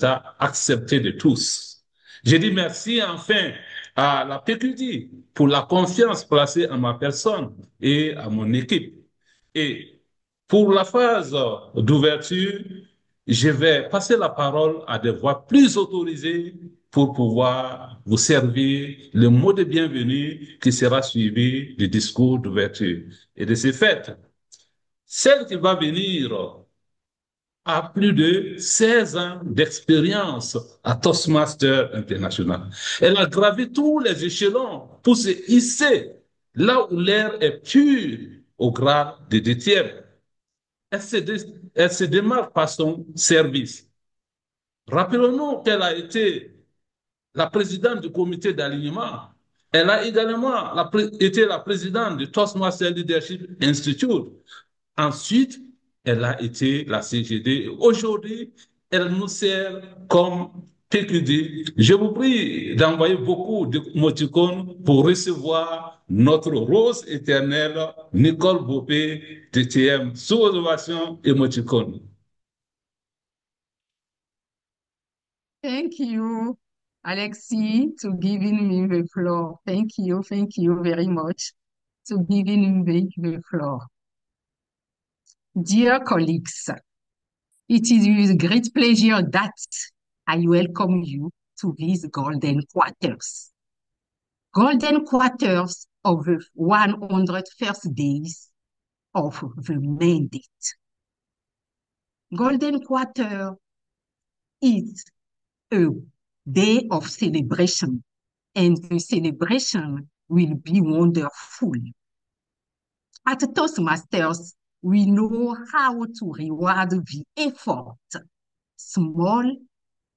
résultat accepté de tous. Je dis merci enfin à la PQD pour la confiance placée en ma personne et à mon équipe. Et pour la phase d'ouverture, je vais passer la parole à des voix plus autorisées pour pouvoir vous servir le mot de bienvenue qui sera suivi du discours d'ouverture. Et de ce fait, celle qui va venir a plus de 16 ans d'expérience à Toastmaster International. Elle a gravi tous les échelons pour se hisser là où l'air est pur au grade de DTM. Elle se démarque par son service. Rappelons-nous qu'elle a été la présidente du comité d'alignement. Elle a également été la présidente du Toastmaster Leadership Institute. Ensuite, elle a été la CGD. Aujourd'hui, elle nous sert comme PQD. Je vous prie d'envoyer beaucoup de moticônes pour recevoir notre rose éternelle, Nicole Bopé, TTM, sous ovation et moticônes. Thank you, Alexi, to giving me the floor. Thank you very much to giving me the floor. Dear colleagues, it is with great pleasure that I welcome you to these golden quarters. Golden quarters of the 101st days of the mandate. Golden quarter is a day of celebration, and the celebration will be wonderful. At Toastmasters, we know how to reward the effort, small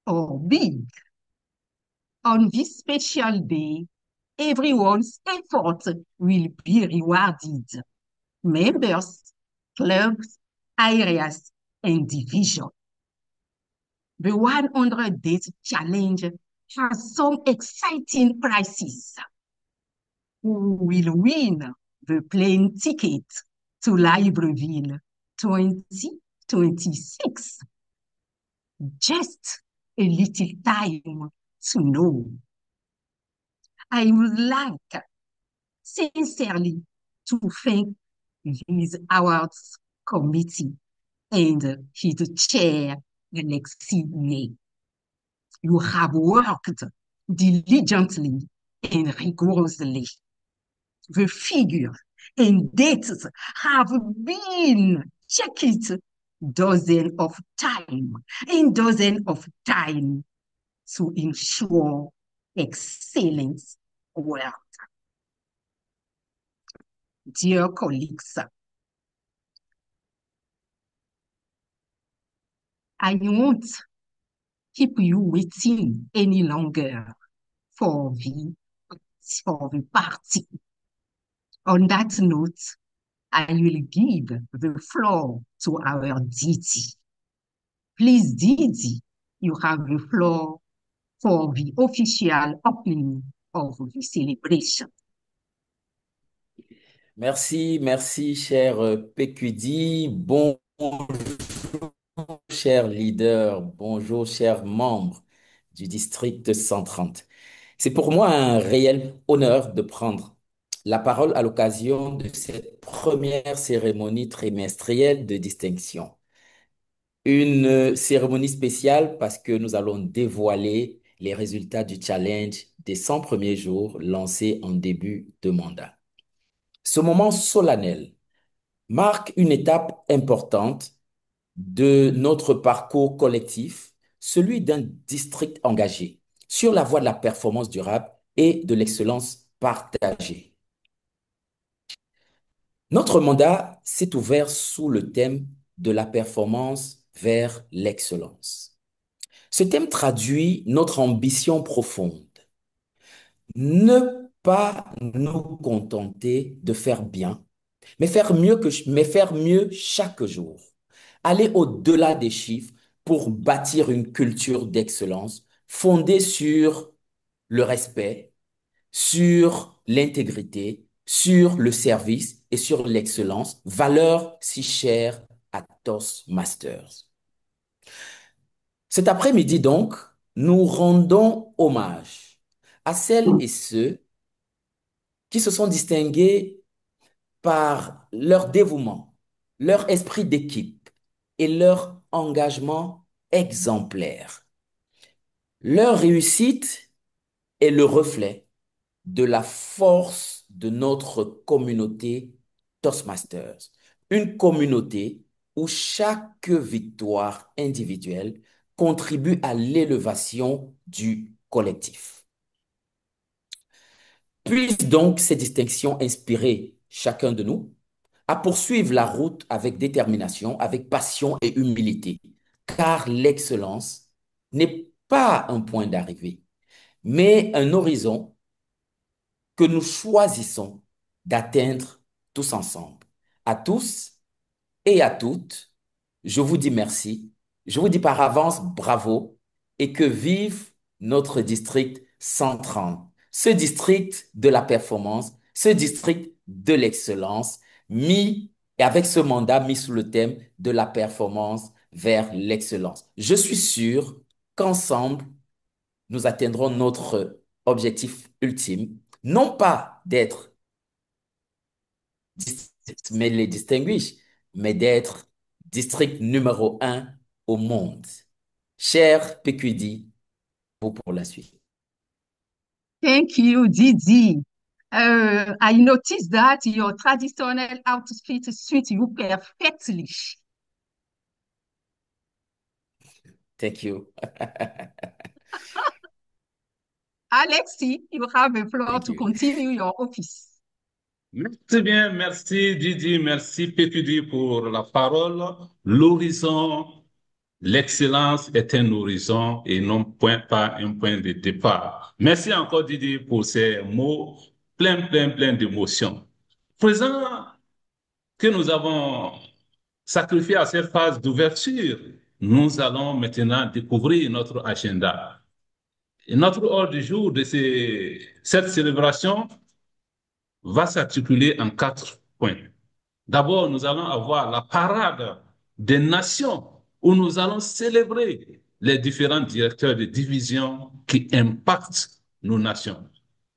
or big. On this special day, everyone's effort will be rewarded. Members, clubs, areas, and divisions. The 100 Days Challenge has some exciting prizes. Who will win the plane ticket to Libreville 2026? Just a little time to know. I would like sincerely to thank his awards committee and his chair, Alexi May. You have worked diligently and rigorously. The figure and dates have been checked dozen of time to ensure excellence work. Dear colleagues, I won't keep you waiting any longer for the party. On that note, I will give the floor to our Didi. Please, Didi, you have the floor for the official opening of the celebration. Merci, cher PQD. Bonjour, chers leaders. Bonjour, chers membres du district 130. C'est pour moi un réel honneur de prendre la parole à l'occasion de cette première cérémonie trimestrielle de distinction. Une cérémonie spéciale parce que nous allons dévoiler les résultats du challenge des 100 premiers jours lancés en début de mandat. Ce moment solennel marque une étape importante de notre parcours collectif, celui d'un district engagé sur la voie de la performance durable et de l'excellence partagée. Notre mandat s'est ouvert sous le thème de la performance vers l'excellence. Ce thème traduit notre ambition profonde. Ne pas nous contenter de faire bien, mais faire mieux chaque jour. Aller au-delà des chiffres pour bâtir une culture d'excellence fondée sur le respect, sur l'intégrité, sur le service et sur l'excellence, valeurs si chères à Toastmasters. Cet après-midi donc, nous rendons hommage à celles et ceux qui se sont distingués par leur dévouement, leur esprit d'équipe et leur engagement exemplaire. Leur réussite est le reflet de la force de notre communauté Toastmasters. Une communauté où chaque victoire individuelle contribue à l'élévation du collectif. Puisse donc ces distinctions inspirer chacun de nous à poursuivre la route avec détermination, avec passion et humilité, car l'excellence n'est pas un point d'arrivée, mais un horizon que nous choisissons d'atteindre tous ensemble. À tous et à toutes, je vous dis merci, je vous dis par avance bravo et que vive notre district 130, ce district de la performance, ce district de l'excellence, mis et avec ce mandat mis sous le thème de la performance vers l'excellence. Je suis sûr qu'ensemble, nous atteindrons notre objectif ultime, non pas d'être mais les distinguish, mais d'être district numéro un au monde. Cher PQD, pour la suite. Thank you, Didi. I noticed that your traditional outfit suits you perfectly. Thank you. Alexi, you have the floor Thank to you. continue your office. Merci bien, merci Didi, merci PQD pour la parole. L'horizon, l'excellence est un horizon et non pas un point de départ. Merci encore Didi pour ces mots plein d'émotions. Présent que nous avons sacrifié à cette phase d'ouverture, nous allons maintenant découvrir notre agenda. Et notre ordre du jour de cette célébration va s'articuler en 4 points. D'abord, nous allons avoir la parade des nations où nous allons célébrer les différents directeurs de division qui impactent nos nations.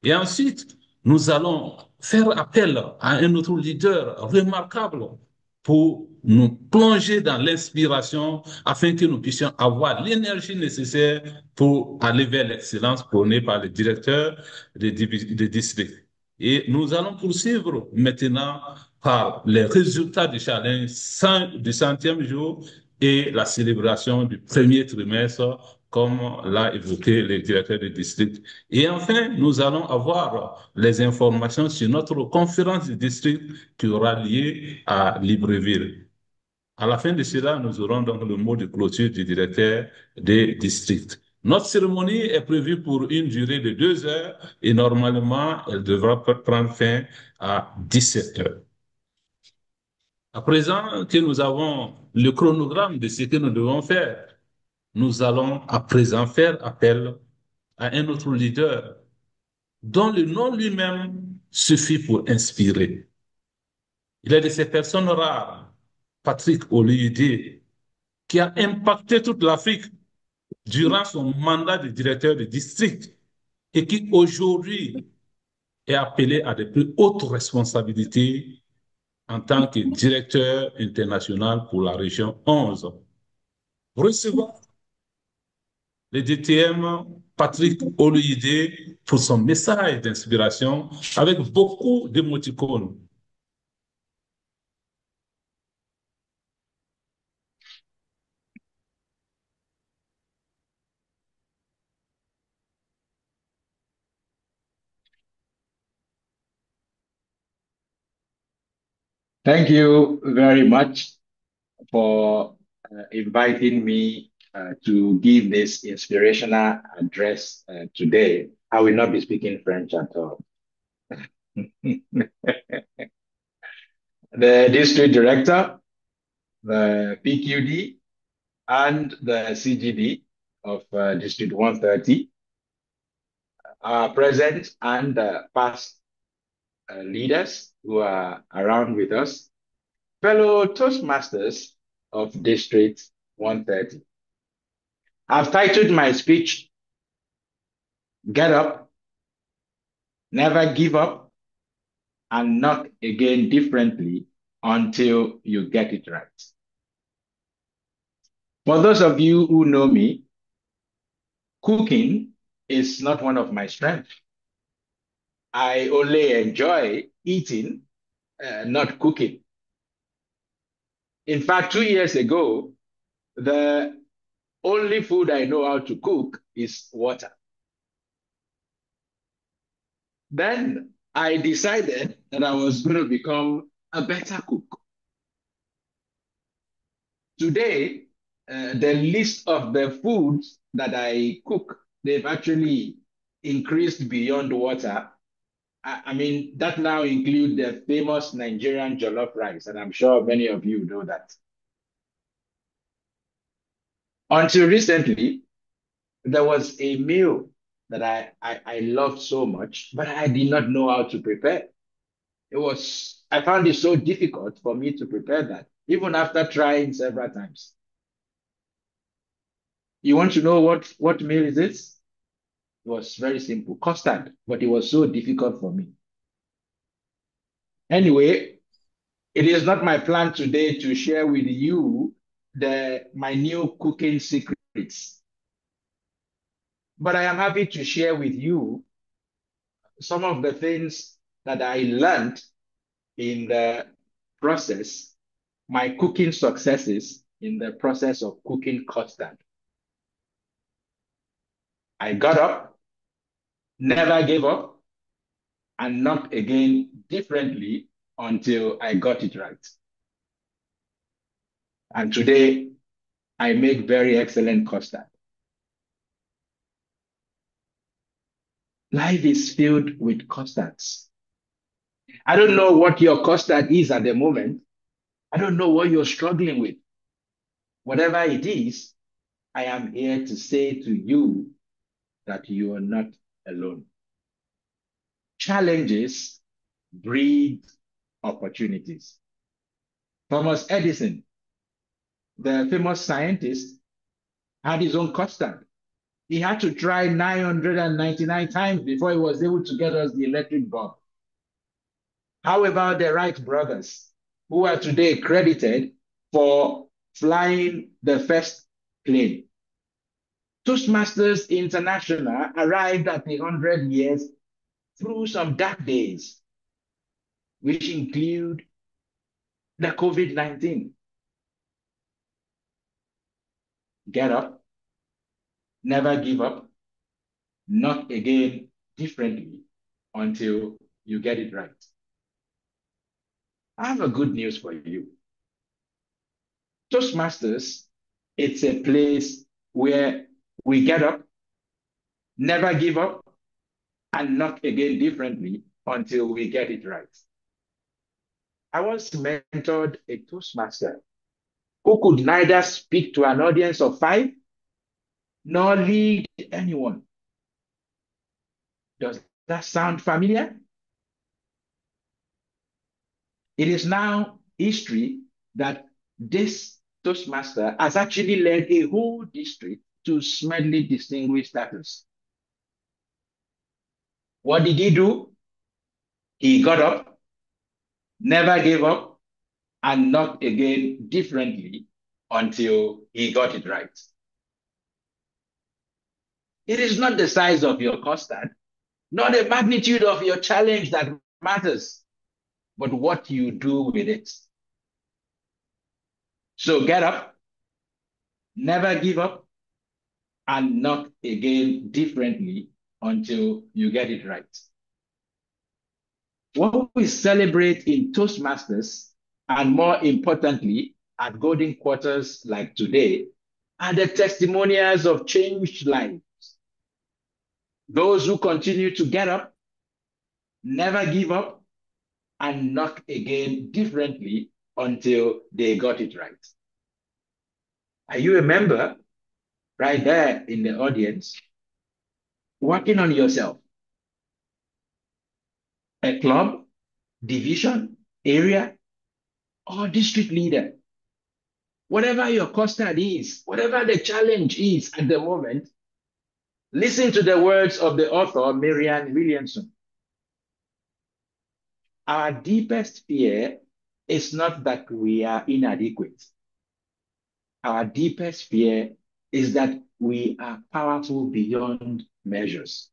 Et ensuite, nous allons faire appel à un autre leader remarquable pour nous plonger dans l'inspiration afin que nous puissions avoir l'énergie nécessaire pour aller vers l'excellence prônée par le directeur des districts. Et nous allons poursuivre maintenant par les résultats du challenge du 100e jour et la célébration du premier trimestre, comme l'a évoqué le directeur du district. Et enfin, nous allons avoir les informations sur notre conférence du district qui aura lieu à Libreville. À la fin de cela, nous aurons donc le mot de clôture du directeur des districts. Notre cérémonie est prévue pour une durée de 2 heures et normalement, elle devra prendre fin à 17 heures. À présent que nous avons le chronogramme de ce que nous devons faire, nous allons à présent faire appel à un autre leader dont le nom lui-même suffit pour inspirer. Il est de ces personnes rares, Patrick Oluyede, qui a impacté toute l'Afrique durant son mandat de directeur de district et qui aujourd'hui est appelé à de plus hautes responsabilités en tant que directeur international pour la région 11. Recevons le DTM Patrick Oluyide pour son message d'inspiration avec beaucoup d'émoticônes. Thank you very much for inviting me to give this inspirational address today. I will not be speaking French at all. The district director, the PQD, and the CGD of District 130 are present, and past leaders who are around with us, fellow Toastmasters of District 130. I've titled my speech, Get Up, Never Give Up, and Knock Again Differently until you get it right. For those of you who know me, cooking is not one of my strengths. I only enjoy eating, not cooking. In fact, 2 years ago, the only food I know how to cook is water. Then I decided that I was going to become a better cook. Today, the list of the foods that I cook, they've actually increased beyond water. I mean, that now include the famous Nigerian jollof rice, and I'm sure many of you know that. Until recently, there was a meal that I loved so much, but I did not know how to prepare. I found it so difficult for me to prepare that, even after trying several times. You want to know what meal is this? It was very simple, custard, but it was so difficult for me. Anyway, it is not my plan today to share with you my new cooking secrets, but I am happy to share with you some of the things that I learned in the process, my cooking successes in the process of cooking custard. I got up, never gave up, and knocked again differently until I got it right. And today, I make very excellent custard. Life is filled with custards. I don't know what your custard is at the moment. I don't know what you're struggling with. Whatever it is, I am here to say to you that you are not alone. Challenges breed opportunities. Thomas Edison, the famous scientist, had his own custard. He had to try 999 times before he was able to get us the electric bulb. How about the Wright brothers, who are today credited for flying the first plane? Toastmasters International arrived at 100 years through some dark days, which include the COVID-19. Get up, never give up, not again differently until you get it right. I have a good news for you. Toastmasters, it's a place where we get up, never give up, and not again differently until we get it right. I once mentored a Toastmaster who could neither speak to an audience of 5 nor lead anyone. Does that sound familiar? It is now history that this Toastmaster has actually led a whole district to smartly distinguished status. What did he do? He got up, never gave up, and knocked again differently until he got it right. It is not the size of your custard, not the magnitude of your challenge that matters, but what you do with it. So get up, never give up, and knock again differently until you get it right. What we celebrate in Toastmasters, and more importantly, at Golden Quarters like today, are the testimonials of changed lives. Those who continue to get up, never give up, and knock again differently until they got it right. Are you a member right there in the audience working on yourself? A club, division, area, or district leader? Whatever your custard is, whatever the challenge is at the moment, listen to the words of the author, Marianne Williamson. Our deepest fear is not that we are inadequate. Our deepest fear is that we are powerful beyond measures.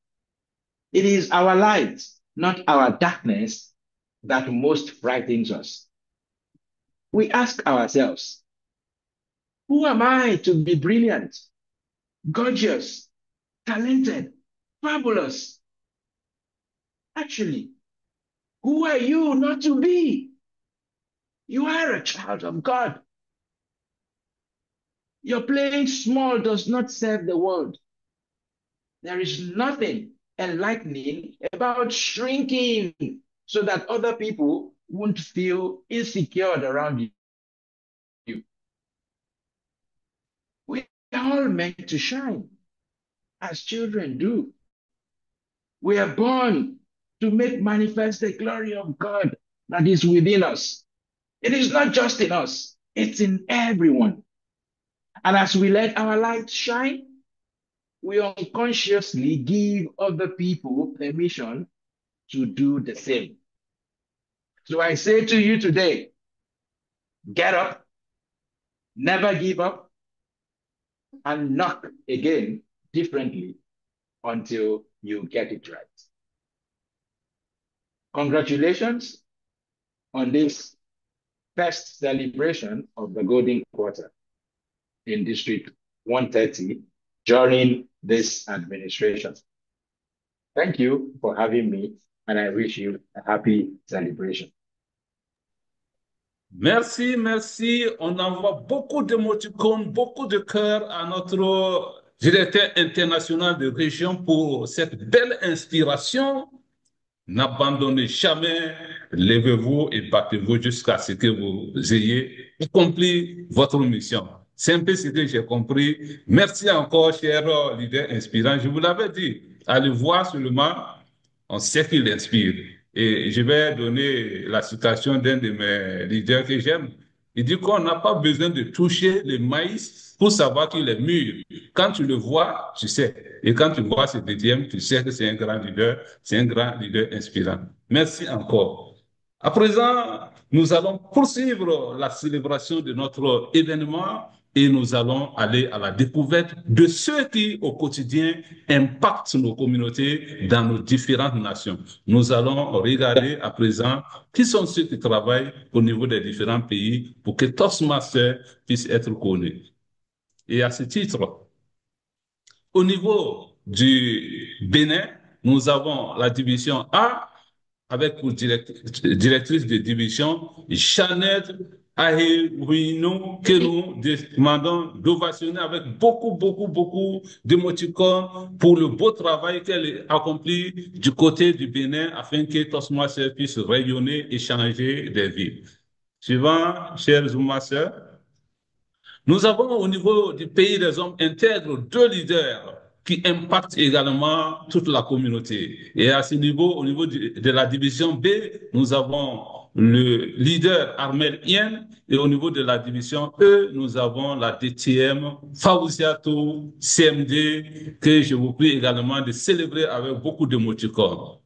It is our light, not our darkness, that most frightens us. We ask ourselves, who am I to be brilliant, gorgeous, talented, fabulous? Actually, who are you not to be? You are a child of God. Your playing small does not serve the world. There is nothing enlightening about shrinking so that other people won't feel insecure around you. We are all meant to shine, as children do. We are born to make manifest the glory of God that is within us. It is not just in us, it's in everyone. And as we let our light shine, we unconsciously give other people permission to do the same. So I say to you today, get up, never give up, and knock again differently until you get it right. Congratulations on this first celebration of the Golden Quarter in District 130 during this administration. Thank you for having me, and I wish you a happy celebration. Merci, merci. On envoie beaucoup d'émoticônes, beaucoup de cœurs à notre directeur international de région pour cette belle inspiration. N'abandonnez jamais, levez-vous et battez-vous jusqu'à ce que vous ayez accompli votre mission. C'est un peu ce que j'ai compris. Merci encore, cher leader inspirant. Je vous l'avais dit, allez voir seulement, on sait qu'il inspire. Et je vais donner la citation d'un de mes leaders que j'aime. Il dit qu'on n'a pas besoin de toucher le maïs pour savoir qu'il est mûr. Quand tu le vois, tu sais. Et quand tu vois ce deuxième, tu sais que c'est un grand leader inspirant. Merci encore. À présent, nous allons poursuivre la célébration de notre événement et nous allons aller à la découverte de ceux qui, au quotidien, impactent nos communautés dans nos différentes nations. Nous allons regarder à présent qui sont ceux qui travaillent au niveau des différents pays pour que Toastmasters puisse être connu. Et à ce titre, au niveau du Bénin, nous avons la division A avec pour directrice de division Jeannette Ahewino, que nous demandons d'ovationner avec beaucoup d'émoticônes pour le beau travail qu'elle accomplit du côté du Bénin afin que Toastmasters puisse rayonner et changer des vies. Suivant, chers Zoumasseurs, nous avons au niveau du pays des hommes intègres deux leaders qui impactent également toute la communauté. Et à ce niveau, au niveau de la division B, nous avons le leader Armel Yen et au niveau de la division E, nous avons la DTM Fawziatou CMD que je vous prie également de célébrer avec beaucoup d'émoticônes.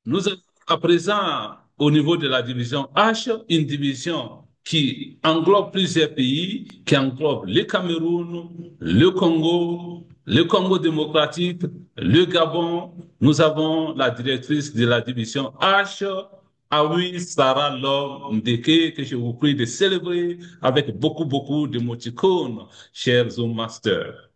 Nous avons à présent, au niveau de la division H, une division qui englobe plusieurs pays, qui englobe le Cameroun, le Congo démocratique, le Gabon. Nous avons la directrice de la division H, Awi Sarah Love Ndeke, que je vous prie de célébrer avec beaucoup d'émoticônes, chers Zoom Masters.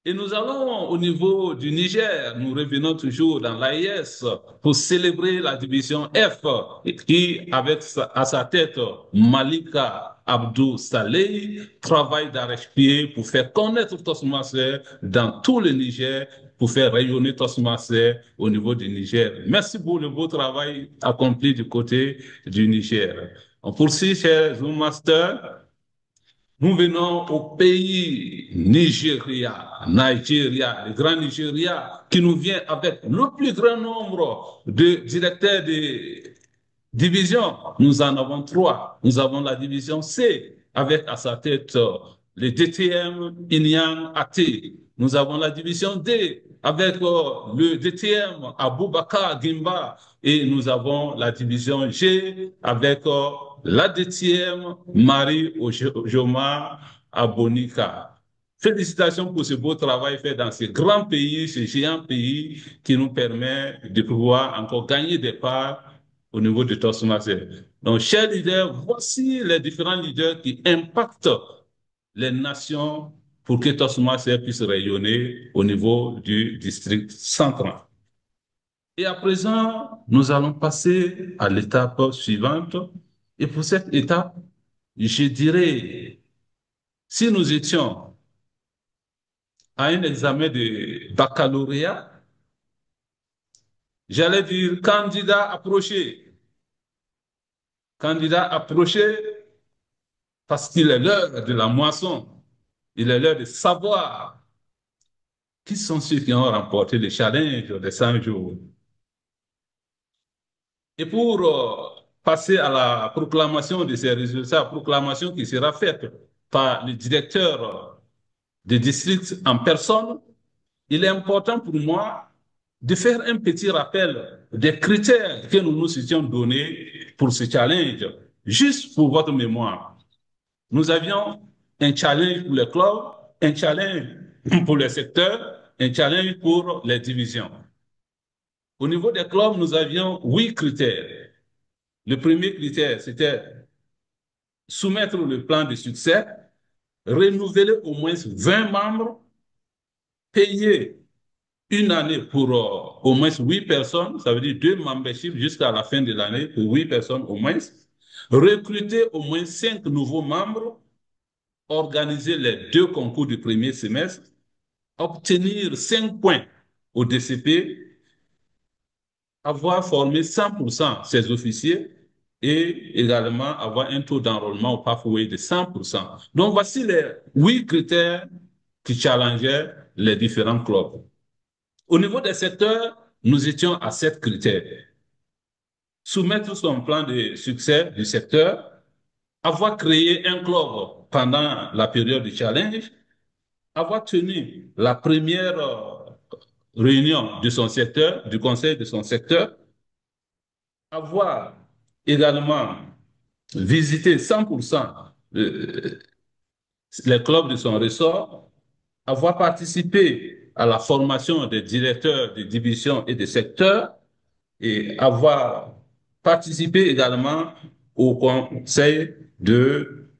Et nous allons au niveau du Niger, nous revenons toujours dans l'AIS pour célébrer la division F qui, avec à sa tête Malika Abdou Saleh, travaille d'arrache-pied pour faire connaître Toastmasters dans tout le Niger, pour faire rayonner Toastmasters au niveau du Niger. Merci pour le beau travail accompli du côté du Niger. On poursuit, chers Zoom Masters. Nous venons au pays Nigeria, le grand Nigeria, qui nous vient avec le plus grand nombre de directeurs de division. Nous en avons trois. Nous avons la division C, avec à sa tête le DTM Inyan Ate. Nous avons la division D, avec le DTM Aboubakar Gimba. Et nous avons la division G, avec la DTM Marie Ojoma Abonika. Félicitations pour ce beau travail fait dans ce grand pays, ce géant pays qui nous permet de pouvoir encore gagner des parts au niveau de Toastmasters. Donc, chers leaders, voici les différents leaders qui impactent les nations pour que Toastmasters puisse rayonner au niveau du district central. Et à présent, nous allons passer à l'étape suivante. Et pour cette étape, je dirais, si nous étions à un examen de baccalauréat, j'allais dire candidat approché. Candidat approché parce qu'il est l'heure de la moisson. Il est l'heure de savoir qui sont ceux qui ont remporté le challenge des 100 jours. Et pour passer à la proclamation de ces résultats, proclamation qui sera faite par le directeur de district en personne, il est important pour moi de faire un petit rappel des critères que nous nous étions donnés pour ce challenge, juste pour votre mémoire. Nous avions un challenge pour les clubs, un challenge pour les secteurs, un challenge pour les divisions. Au niveau des clubs, nous avions 8 critères. Le premier critère, c'était soumettre le plan de succès, renouveler au moins 20 membres, payer une année pour au moins 8 personnes, ça veut dire 2 memberships jusqu'à la fin de l'année pour 8 personnes au moins, recruter au moins 5 nouveaux membres, organiser les 2 concours du premier semestre, obtenir 5 points au DCP, avoir formé 100% ses officiers et également avoir un taux d'enrôlement au pathway de 100%. Donc, voici les 8 critères qui challengeaient les différents clubs. Au niveau des secteurs, nous étions à 7 critères. Soumettre son plan de succès du secteur, avoir créé un club pendant la période du challenge, avoir tenu la première réunion de son secteur, du conseil de son secteur, avoir également visité 100% les clubs de son ressort, avoir participé à la formation des directeurs de division et de secteurs et avoir participé également au conseil de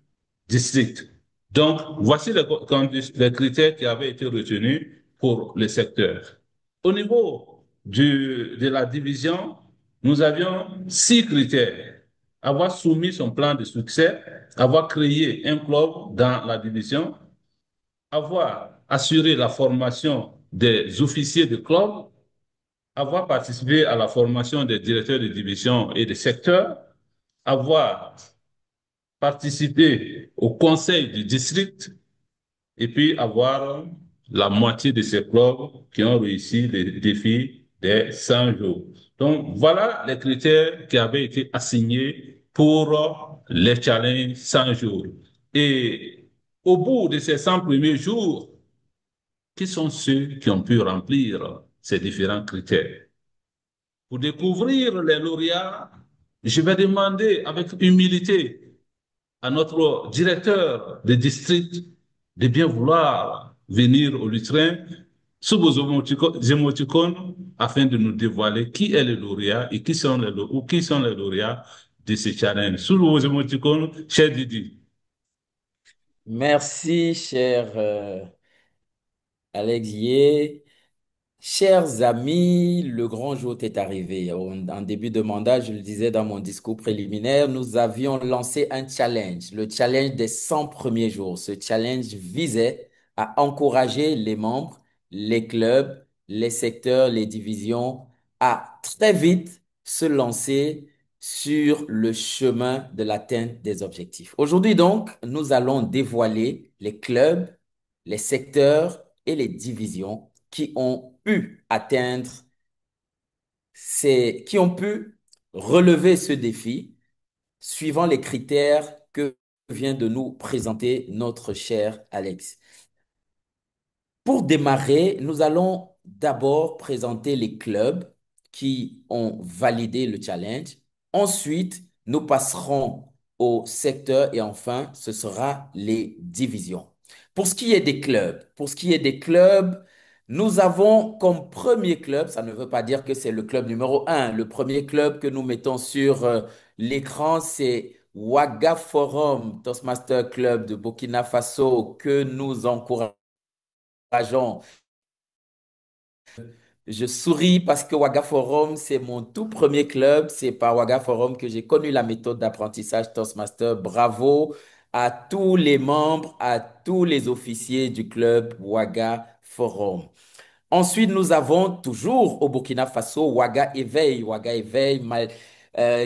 district. Donc, voici les critères qui avaient été retenus pour le secteur. Au niveau de la division, nous avions 6 critères. Avoir soumis son plan de succès, avoir créé un club dans la division, avoir assuré la formation des officiers de club, avoir participé à la formation des directeurs de division et de secteur, avoir participé au conseil du district et puis avoir la moitié de ces clubs qui ont réussi le défi des 100 jours. Donc, voilà les critères qui avaient été assignés pour les challenges 100 jours. Et au bout de ces 100 premiers jours, qui sont ceux qui ont pu remplir ces différents critères? Pour découvrir les lauréats, je vais demander avec humilité à notre directeur de district de bien vouloir venir au lutrin sous vos émoticônes afin de nous dévoiler qui est le lauréat et qui sont les lauréats de ce challenge. Sous vos émoticônes, cher Didi. Merci, cher Alex Yé. Chers amis, le grand jour est arrivé. En début de mandat, je le disais dans mon discours préliminaire, nous avions lancé un challenge, le challenge des 100 premiers jours. Ce challenge visait à encourager les membres, les clubs, les secteurs, les divisions à très vite se lancer sur le chemin de l'atteinte des objectifs. Aujourd'hui donc, nous allons dévoiler les clubs, les secteurs et les divisions qui ont pu atteindre qui ont pu relever ce défi suivant les critères que vient de nous présenter notre cher Alex. Pour démarrer, nous allons d'abord présenter les clubs qui ont validé le challenge. Ensuite, nous passerons au secteur et enfin, ce sera les divisions. Pour ce qui est des clubs, nous avons comme premier club, ça ne veut pas dire que c'est le club numéro un. Le premier club que nous mettons sur l'écran, c'est Ouaga Forum Toastmaster Club de Burkina Faso que nous encourageons. Je souris parce que Ouaga Forum, c'est mon tout premier club. C'est par Ouaga Forum que j'ai connu la méthode d'apprentissage Toastmaster. Bravo à tous les membres, à tous les officiers du club Ouaga Forum. Ensuite, nous avons toujours au Burkina Faso Ouaga Éveil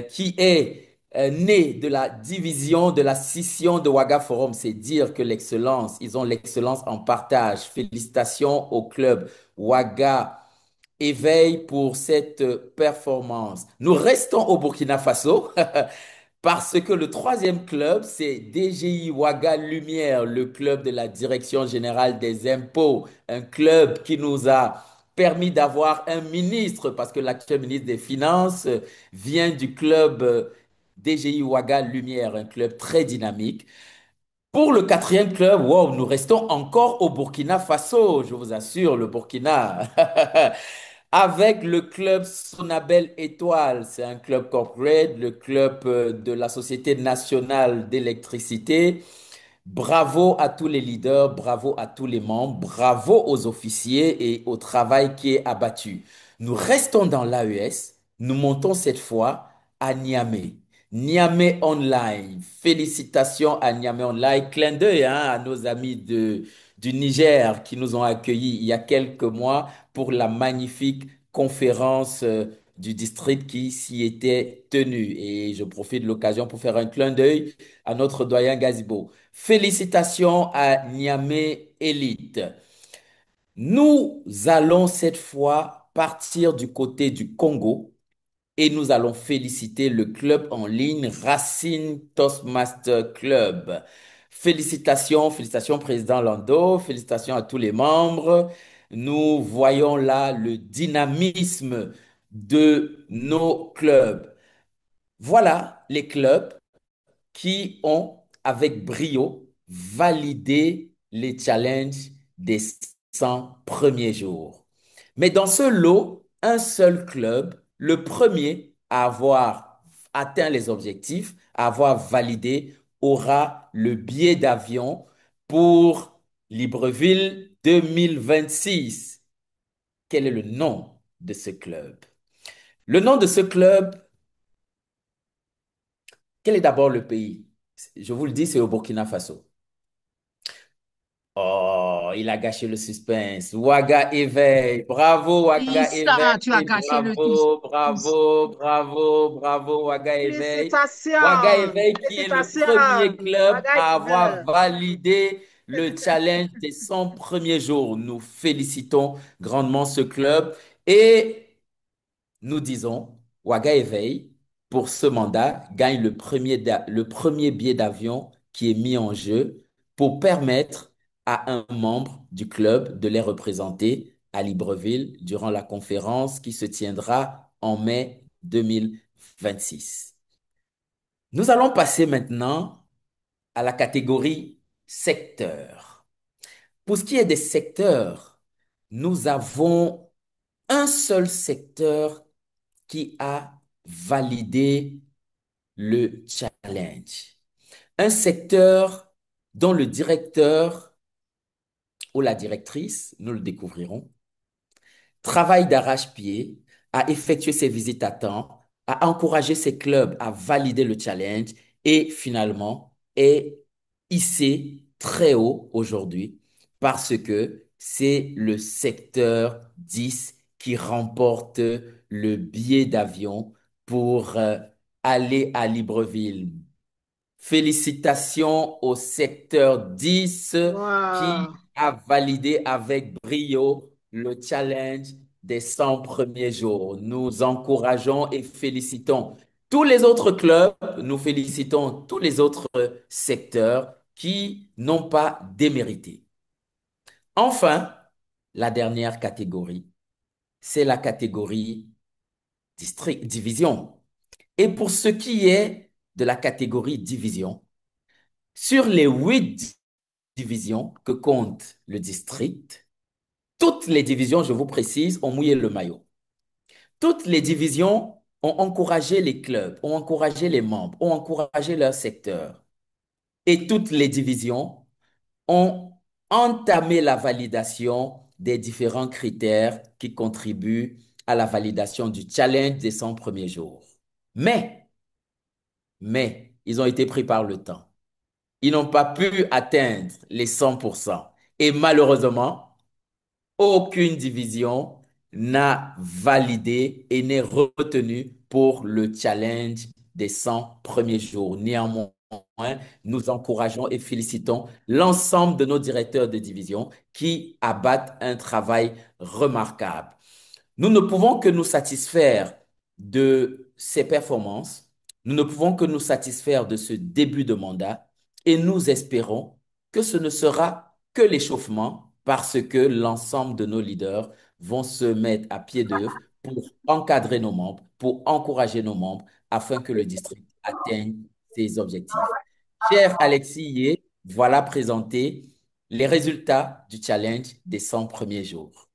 qui est né de la division, de la scission de Ouaga Forum. C'est dire que l'excellence, ils ont l'excellence en partage. Félicitations au club Ouaga Éveil pour cette performance. Nous restons au Burkina Faso. Parce que le troisième club, c'est DGI Ouaga Lumière, le club de la Direction générale des impôts, un club qui nous a permis d'avoir un ministre, parce que l'actuel ministre des Finances vient du club DGI Ouaga Lumière, un club très dynamique. Pour le quatrième club, wow, nous restons encore au Burkina Faso, je vous assure, le Burkina. Avec le club Sonabel Étoile, c'est un club corporate, le club de la Société nationale d'électricité. Bravo à tous les leaders, bravo à tous les membres, bravo aux officiers et au travail qui est abattu. Nous restons dans l'AES, nous montons cette fois à Niamey. Niamey Online, félicitations à Niamey Online. Clin d'œil hein, à nos amis du Niger qui nous ont accueillis il y a quelques mois pour la magnifique conférence du district qui s'y était tenue. Et je profite de l'occasion pour faire un clin d'œil à notre doyen Gazibo. Félicitations à Niamey Elite. Nous allons cette fois partir du côté du Congo et nous allons féliciter le club en ligne Racine Toastmaster Club. Félicitations, félicitations président Lando, félicitations à tous les membres. Nous voyons là le dynamisme de nos clubs. Voilà les clubs qui ont, avec brio, validé les challenges des 100 premiers jours. Mais dans ce lot, un seul club, le premier à avoir atteint les objectifs, à avoir validé, aura le billet d'avion pour Libreville 2026. Quel est le nom de ce club? Le nom de ce club, quel est d'abord le pays? Je vous le dis, c'est au Burkina Faso. Oh, il a gâché le suspense. Ouaga éveille. Bravo, Ouaga Lisa, tu as éveille. gâché le Bravo, tous. bravo, bravo, bravo, Ouaga éveille. Ouaga Félicitations. éveille qui est le premier Félicitations. club Ouaga à avoir Eagle. validé le challenge des 100 premiers jours. Nous félicitons grandement ce club et nous disons, Ouaga Éveil, pour ce mandat, gagne le premier billet d'avion qui est mis en jeu pour permettre à un membre du club de les représenter à Libreville durant la conférence qui se tiendra en mai 2026. Nous allons passer maintenant à la catégorie secteur. Pour ce qui est des secteurs, nous avons un seul secteur qui a validé le challenge. Un secteur dont le directeur ou la directrice, nous le découvrirons, travaille d'arrache-pied, a effectué ses visites à temps, a encouragé ses clubs à valider le challenge et finalement est hissé très haut aujourd'hui parce que c'est le secteur 10 qui remporte le billet d'avion pour aller à Libreville. Félicitations au secteur 10 Wow. qui a validé avec brio le challenge des 100 premiers jours. Nous encourageons et félicitons tous les autres clubs, nous félicitons tous les autres secteurs qui n'ont pas démérité. Enfin, la dernière catégorie, c'est la catégorie district, division. Et pour ce qui est de la catégorie division, sur les 8 divisions que compte le district, toutes les divisions, je vous précise, ont mouillé le maillot. Toutes les divisions ont encouragé les clubs, ont encouragé les membres, ont encouragé leur secteur. Et toutes les divisions ont entamé la validation des différents critères qui contribuent à la validation du challenge des 100 premiers jours. Mais, ils ont été pris par le temps. Ils n'ont pas pu atteindre les 100%. Et malheureusement, aucune division n'a validé et n'est retenue pour le challenge des 100 premiers jours. Néanmoins, nous encourageons et félicitons l'ensemble de nos directeurs de division qui abattent un travail remarquable. Nous ne pouvons que nous satisfaire de ces performances. Nous ne pouvons que nous satisfaire de ce début de mandat et nous espérons que ce ne sera que l'échauffement parce que l'ensemble de nos leaders vont se mettre à pied d'œuvre pour encadrer nos membres, pour encourager nos membres afin que le district atteigne ses objectifs. Cher Alexis Yé, voilà présenté les résultats du challenge des 100 premiers jours.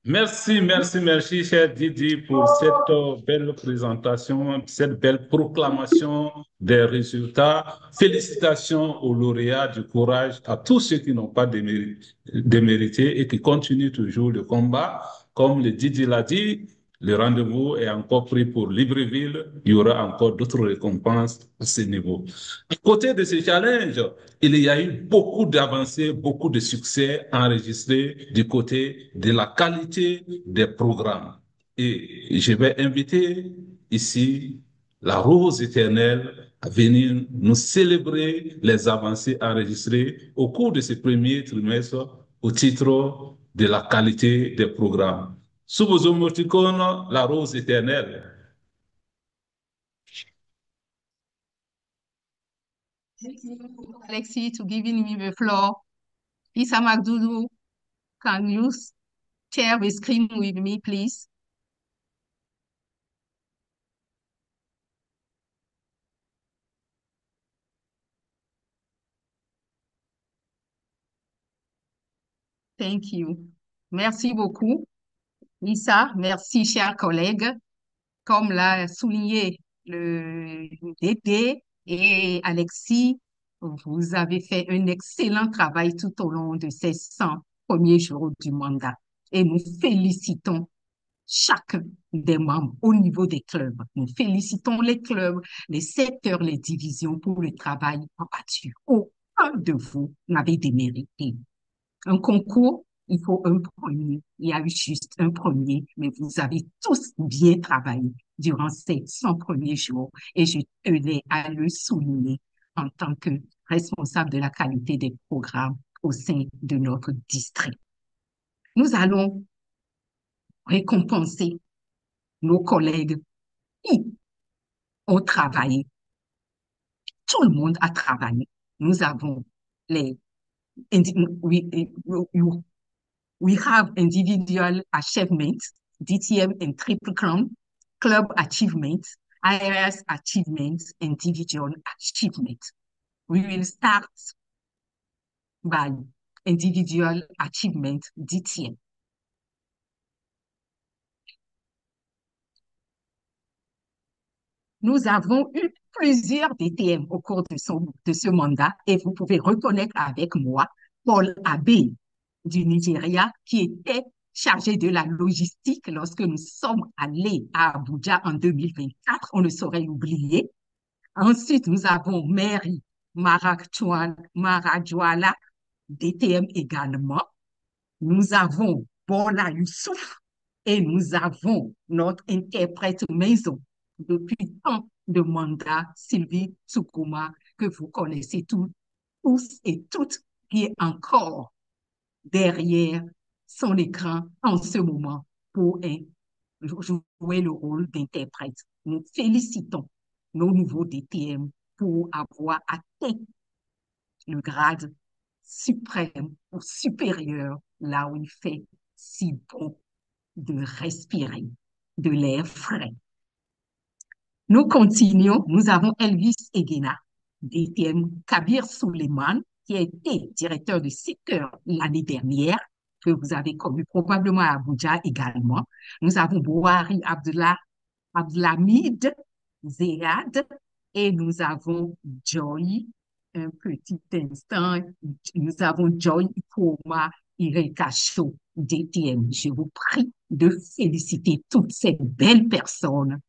Merci, merci, merci, cher Didi, pour cette belle présentation, cette belle proclamation des résultats. Félicitations aux lauréats, du courage à tous ceux qui n'ont pas démérité et qui continuent toujours le combat. Comme le Didi l'a dit, le rendez-vous est encore pris pour Libreville. Il y aura encore d'autres récompenses à ce niveau. À côté de ce challenge, il y a eu beaucoup d'avancées, beaucoup de succès enregistrés du côté de la qualité des programmes. Et je vais inviter ici la Rose éternelle à venir nous célébrer les avancées enregistrées au cours de ce premier trimestre au titre de la qualité des programmes. Subuzo Moticone, la Rose éternelle. Thank you, Alexi, to giving me the floor. Isa Magdudu, can you share the screen with me, please? Thank you. Merci beaucoup, Lisa. Merci, chers collègues. Comme l'a souligné le Dédé et Alexis, vous avez fait un excellent travail tout au long de ces 100 premiers jours du mandat. Et nous félicitons chacun des membres au niveau des clubs. Nous félicitons les clubs, les secteurs, les divisions pour le travail abattu. Aucun de vous n'avait démérité. Un concours, il faut un premier. Il y a eu juste un premier, mais vous avez tous bien travaillé durant ces 100 premiers jours et je tenais à le souligner en tant que responsable de la qualité des programmes au sein de notre district. Nous allons récompenser nos collègues qui ont travaillé. Tout le monde a travaillé. Nous avons les we have individual achievements, DTM and Triple Crown, club achievements, IRS achievements, individual achievements. We will start by individual achievement, DTM. Nous avons eu plusieurs DTM au cours de ce mandat et vous pouvez reconnaître avec moi Paul Abbey du Nigeria qui était chargé de la logistique lorsque nous sommes allés à Abuja en 2024. On ne saurait oublier. Ensuite, nous avons Mary Marajwala, DTM également. Nous avons Bola Youssouf Et nous avons notre interprète maison depuis tant de mandats, Sylvie Tsoukouma, que vous connaissez tous et toutes, qui est encore derrière son écran en ce moment pour jouer le rôle d'interprète. Nous félicitons nos nouveaux DTM pour avoir atteint le grade suprême ou supérieur, là où il fait si bon de respirer de l'air frais. Nous continuons. Nous avons Elvis Egena, DTM Kabir Suleiman, qui a été directeur de secteur l'année dernière, que vous avez connu probablement à Abuja également. Nous avons Bouhari Abdulhamid Zeyad et nous avons Joy, un petit instant, nous avons Joy Ikoma Irekacho, DTM. Je vous prie de féliciter toutes ces belles personnes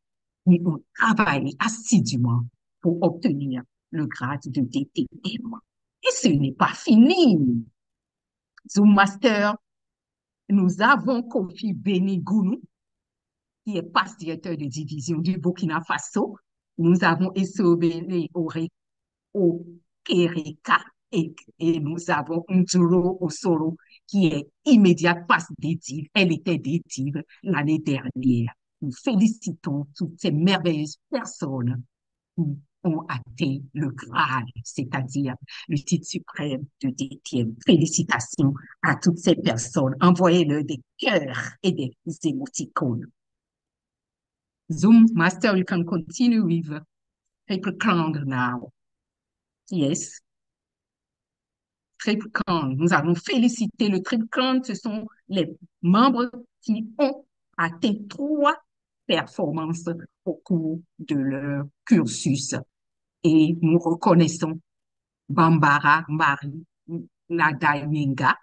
qui ont travaillé assidûment pour obtenir le grade de DTM. Et ce n'est pas fini. Zoom Master, nous avons Kofi Benigounou, qui est passe directeur de division du Burkina Faso. Nous avons Esobele Okereka et nous avons Nduro Osoro, qui est immédiate passe d'étive. Elle était d'étive l'année dernière. Nous félicitons toutes ces merveilleuses personnes qui ont atteint le grade, c'est-à-dire le titre suprême de DTM. Félicitations à toutes ces personnes. Envoyez-leur des cœurs et des émoticônes. Zoom Master, you can continue with Triple Crown now. Yes. Triple Crown. Nous allons féliciter le Triple Crown. Ce sont les membres qui ont atteint 3 performances au cours de leur cursus. Et nous reconnaissons Bambara Marie Nadayenga,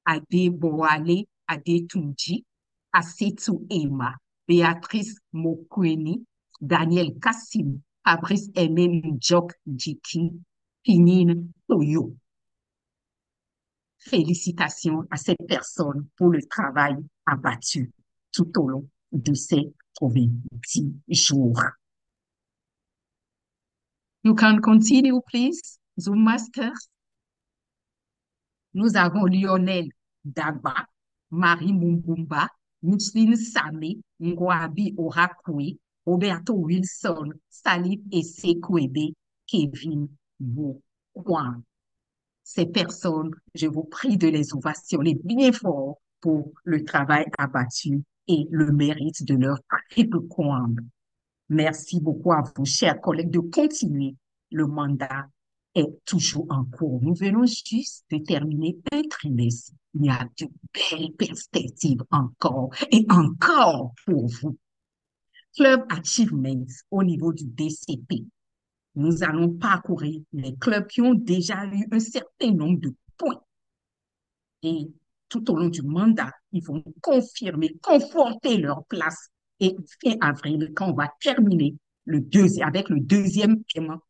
Ade Boale Ade Tunji, Asetu Emma, Béatrice Mokweni, Daniel Kassim, Fabrice Aimé Njok Djiki, Pinine Toyo. Félicitations à ces personnes pour le travail abattu tout au long de ces 90 jours. You can continue, please, Zoom Master. Nous avons Lionel Dagba, Marie Mumbumba, Micheline Samé, Ngwabi Orakwe, Roberto Wilson, Salif Essekwebe, Kevin Boukwan. Ces personnes, je vous prie de les ovationner bien fort pour le travail abattu et le mérite de leur triple crown. Merci beaucoup à vous, chers collègues, de continuer. Le mandat est toujours en cours. Nous venons juste de terminer un trimestre. Il y a de belles perspectives encore et encore pour vous. Club Achievements au niveau du DCP. Nous allons parcourir les clubs qui ont déjà eu un certain nombre de points. Et tout au long du mandat, ils vont confirmer, conforter leur place. Et fin avril, quand on va terminer avec le deuxième paiement,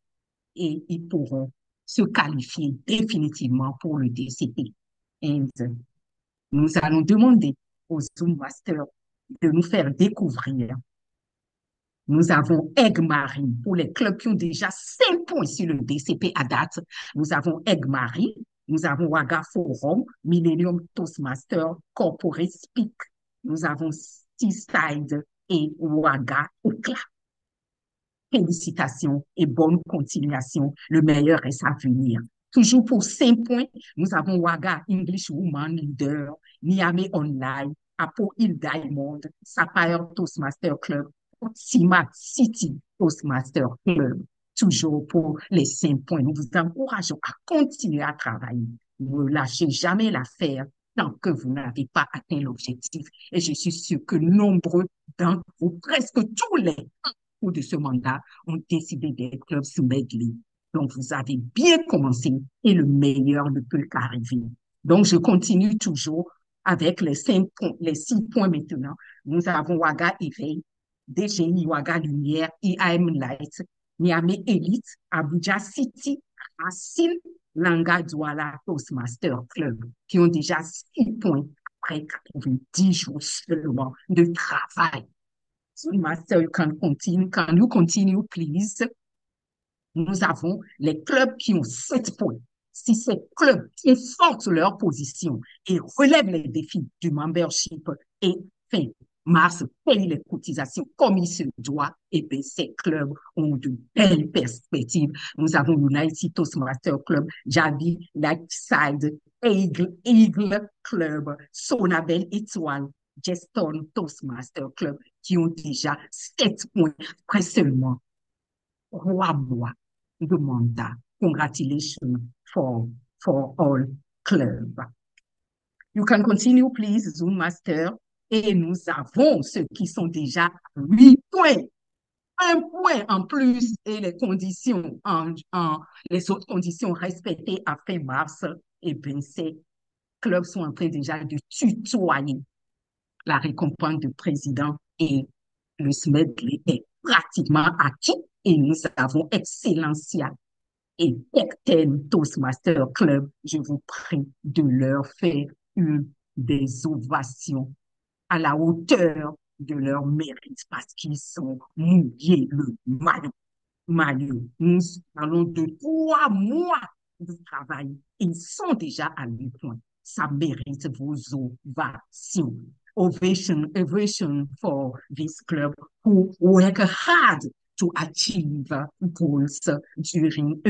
et ils pourront se qualifier définitivement pour le DCP. Et nous allons demander aux Zoom Masters de nous faire découvrir. Nous avons Egg Marine pour les clubs qui ont déjà 5 points sur le DCP à date. Nous avons Egg Marine, nous avons Waga Forum, Millennium Toastmaster, Corporate Speak. Nous avons Seaside et Waga Okla. Félicitations et bonne continuation. Le meilleur reste à venir. Toujours pour 5 points, nous avons Waga English Woman Leader, Niamey Online, Apo Hill Diamond, Sapphire Toastmaster Club, Simat City Toastmaster Club. Toujours pour les 5 points. Nous vous encourageons à continuer à travailler. Ne lâchez jamais l'affaire tant que vous n'avez pas atteint l'objectif. Et je suis sûre que nombreux d'entre vous, presque tous les de ce mandat, ont décidé d'être clubs sous medley. Donc, vous avez bien commencé et le meilleur ne peut qu'arriver. Donc, je continue toujours avec les 6 points maintenant. Nous avons Waga Éveil, DGI Waga Lumière, IAM Light, Niamey Elite, Abuja City, Racine, Langa Douala Toastmaster Club, qui ont déjà 6 points après 90 jours seulement de travail. So, Master, can you continue, please? Nous avons les clubs qui ont 7 points. Si ces clubs confortent leur position et relèvent les défis du membership et fin mars payent les cotisations comme il se doit, et bien ces clubs ont de belles perspectives. Nous avons United Toastmaster Club, Javi, Lakeside, Eagle Club, Sonabel Étoile, Jeston Toastmaster Club qui ont déjà 7 points après seulement 3 mois de mandat. Congratulations for all club. You can continue, please, Zoom Master. Et nous avons ceux qui sont déjà à 8 points. 1 point en plus et les conditions, les autres conditions respectées à fin mars, et bien ces clubs sont en train déjà de tutoyer la récompense du président et le medley est pratiquement acquis et nous avons Excellencia et Captain Toastmaster Club. Je vous prie de leur faire des ovations à la hauteur de leur mérite parce qu'ils sont mouillés le maillot. Nous parlons de 3 mois de travail. Ils sont déjà à 8 points. Ça mérite vos ovations. Ovation for this club who work hard to achieve goals during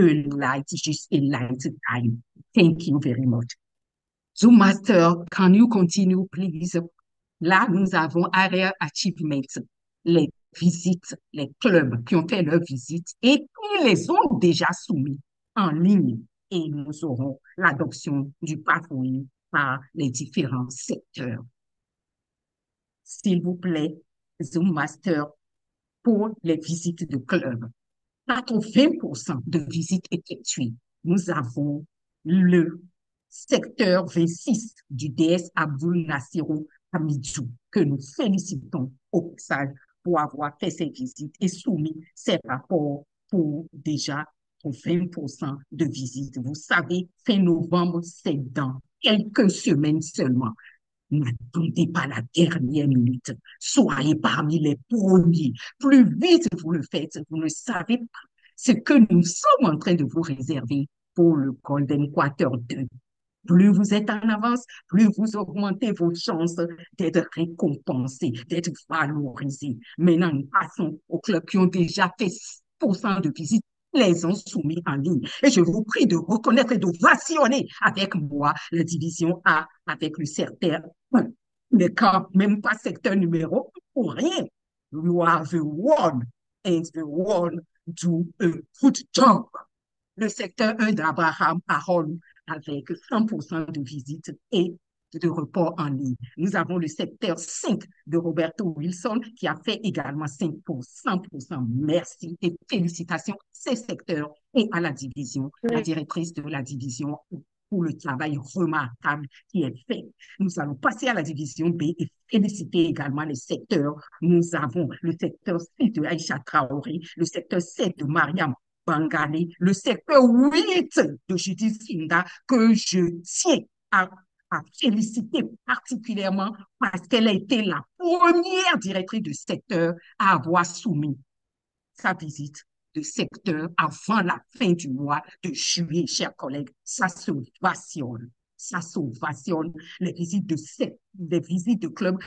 just a light time. Thank you very much. Zoom Master, can you continue, please? Là, nous avons Area Achievement, les visites, les clubs qui ont fait leur visite et qui les ont déjà soumis en ligne. Et nous aurons l'adoption du pathway par les différents secteurs. S'il vous plaît, Zoom Master, pour les visites de clubs. 80% de visites effectuées. Nous avons le secteur 26 du DS Abdul Nassiro Hamidou, que nous félicitons au passage pour avoir fait ces visites et soumis ces rapports pour déjà 20% de visites. Vous savez, fin novembre, c'est dans quelques semaines seulement. N'attendez pas la dernière minute. Soyez parmi les premiers. Plus vite vous le faites, vous ne savez pas ce que nous sommes en train de vous réserver pour le Golden Quarter 2. Plus vous êtes en avance, plus vous augmentez vos chances d'être récompensés, d'être valorisés. Maintenant, nous passons aux clubs qui ont déjà fait 100% de visites, les ont soumis en ligne. Et je vous prie de reconnaître et d'ovationner avec moi la division A avec le secteur 1. Mais quand même pas secteur numéro 1 pour rien. You are the one and the one do a good job. Le secteur 1 d'Abraham Aaron avec 100% de visites et de report en ligne. Nous avons le secteur 5 de Roberto Wilson qui a fait également 100%. Merci et félicitations à ces secteurs et à la division, la directrice de la division pour le travail remarquable qui est fait. Nous allons passer à la division B et féliciter également les secteurs. Nous avons le secteur 6 de Aïcha Traoré, le secteur 7 de Mariam Bangalé, le secteur 8 de Judith Sinda que je tiens à féliciter particulièrement parce qu'elle a été la première directrice de secteur à avoir soumis sa visite de secteur avant la fin du mois de juillet, chers collègues. Ça s'ovationne. Ça s'ovationne. Les visites de club,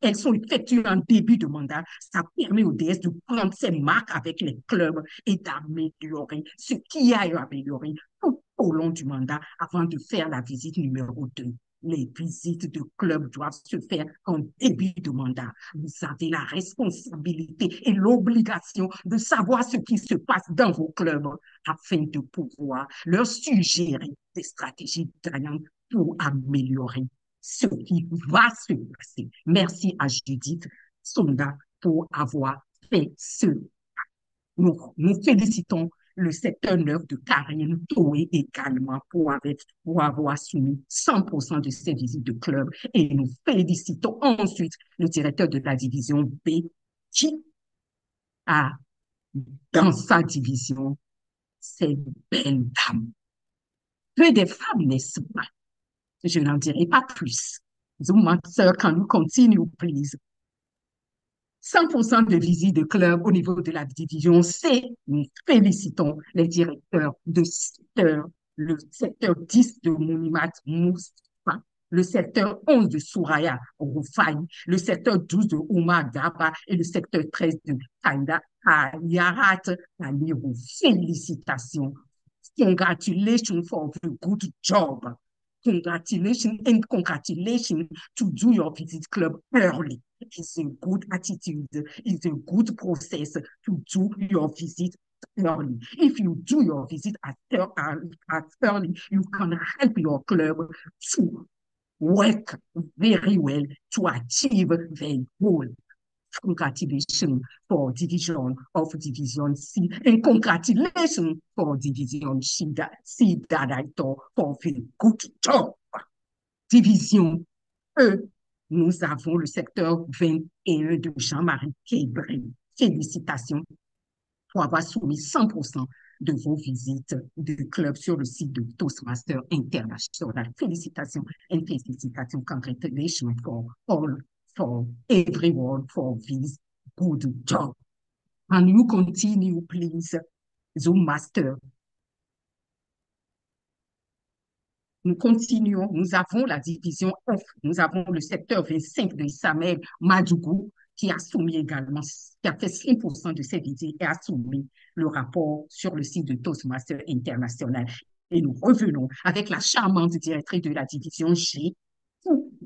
elles sont effectuées en début de mandat. Ça permet au DS de prendre ses marques avec les clubs et d'améliorer ce qu'il y a à améliorer tout au long du mandat avant de faire la visite numéro 2. Les visites de club doivent se faire en début de mandat. Vous avez la responsabilité et l'obligation de savoir ce qui se passe dans vos clubs afin de pouvoir leur suggérer des stratégies gagnantes pour améliorer ce qui va se passer. Merci à Judith Sonda pour avoir fait ce. Nous félicitons le secteur 9 de Karine Toé également pour avoir soumis 100% de ses visites de club. Et nous félicitons ensuite le directeur de la division B qui a dans sa division ces belles dames. Peu des femmes, n'est-ce pas? Je n'en dirai pas plus. Zoom Master, can you continue, please? 100% de visites de club au niveau de la division C. Nous félicitons les directeurs de secteur, le secteur 10 de Mounimat Moustapha, le secteur 11 de Souraya Roufaï, le secteur 12 de Oumar Gaba et le secteur 13 de Kaïda Yarat Alirou. Félicitations. Congratulations for the good job. Congratulations and congratulations to do your visit club early. It's a good attitude. It's a good process to do your visit early. If you do your visit at early, you can help your club to work very well to achieve their goal. Congratulations for division of Division C and congratulations for Division C director for the good job. Division E, nous avons le secteur 21 de Jean-Marie Kébré. Félicitations pour avoir soumis 100% de vos visites de club sur le site de Toastmaster International. Félicitations and félicitations. Congratulations for everyone for this good job. Can you continue, please, Zoom Master? Nous continuons. Nous avons la division F. Nous avons le secteur 25 de Ismaël Madougou qui a soumis également, qui a fait 5% de ses visites et a soumis le rapport sur le site de Toastmaster International. Et nous revenons avec la charmante directrice de la division G,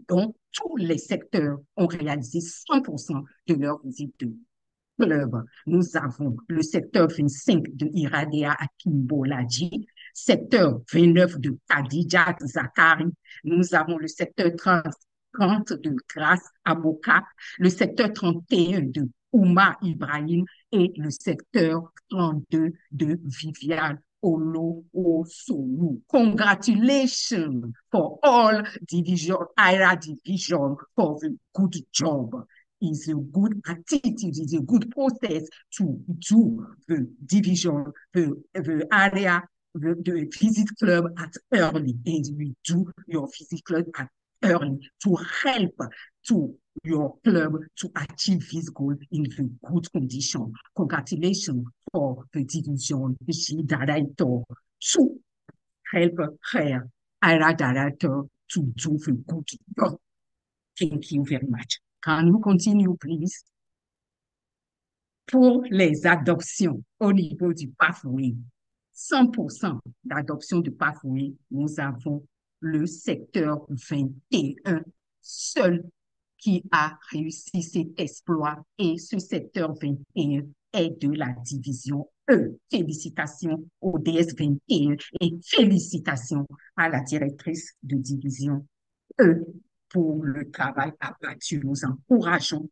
dont tous les secteurs ont réalisé 100% de leur visite de club. Nous avons le secteur 25 de Iradea Akimboladji, secteur 29 de Khadijat Zakari. Nous avons le secteur 30 de Grace Aboka, le secteur 31 de Ouma Ibrahim et le secteur 32 de Viviane Olo Osolu. Congratulations for all division, IRA division for the good job. It's a good attitude, it's a good process to do the division, the area, the visit club at early, and we do your visit club at early to help to your club to achieve this goal in the good condition. Congratulations for the division G director to help her IRA director to do the good job. Thank you very much. Can you continue, please? Pour les adoptions au niveau du pathway, 100% d'adoption du pathway, nous avons le secteur 21 seul qui a réussi cet exploit et ce secteur 21 est de la division E. Félicitations au DS 21 et félicitations à la directrice de division E pour le travail abattu. Nous encourageons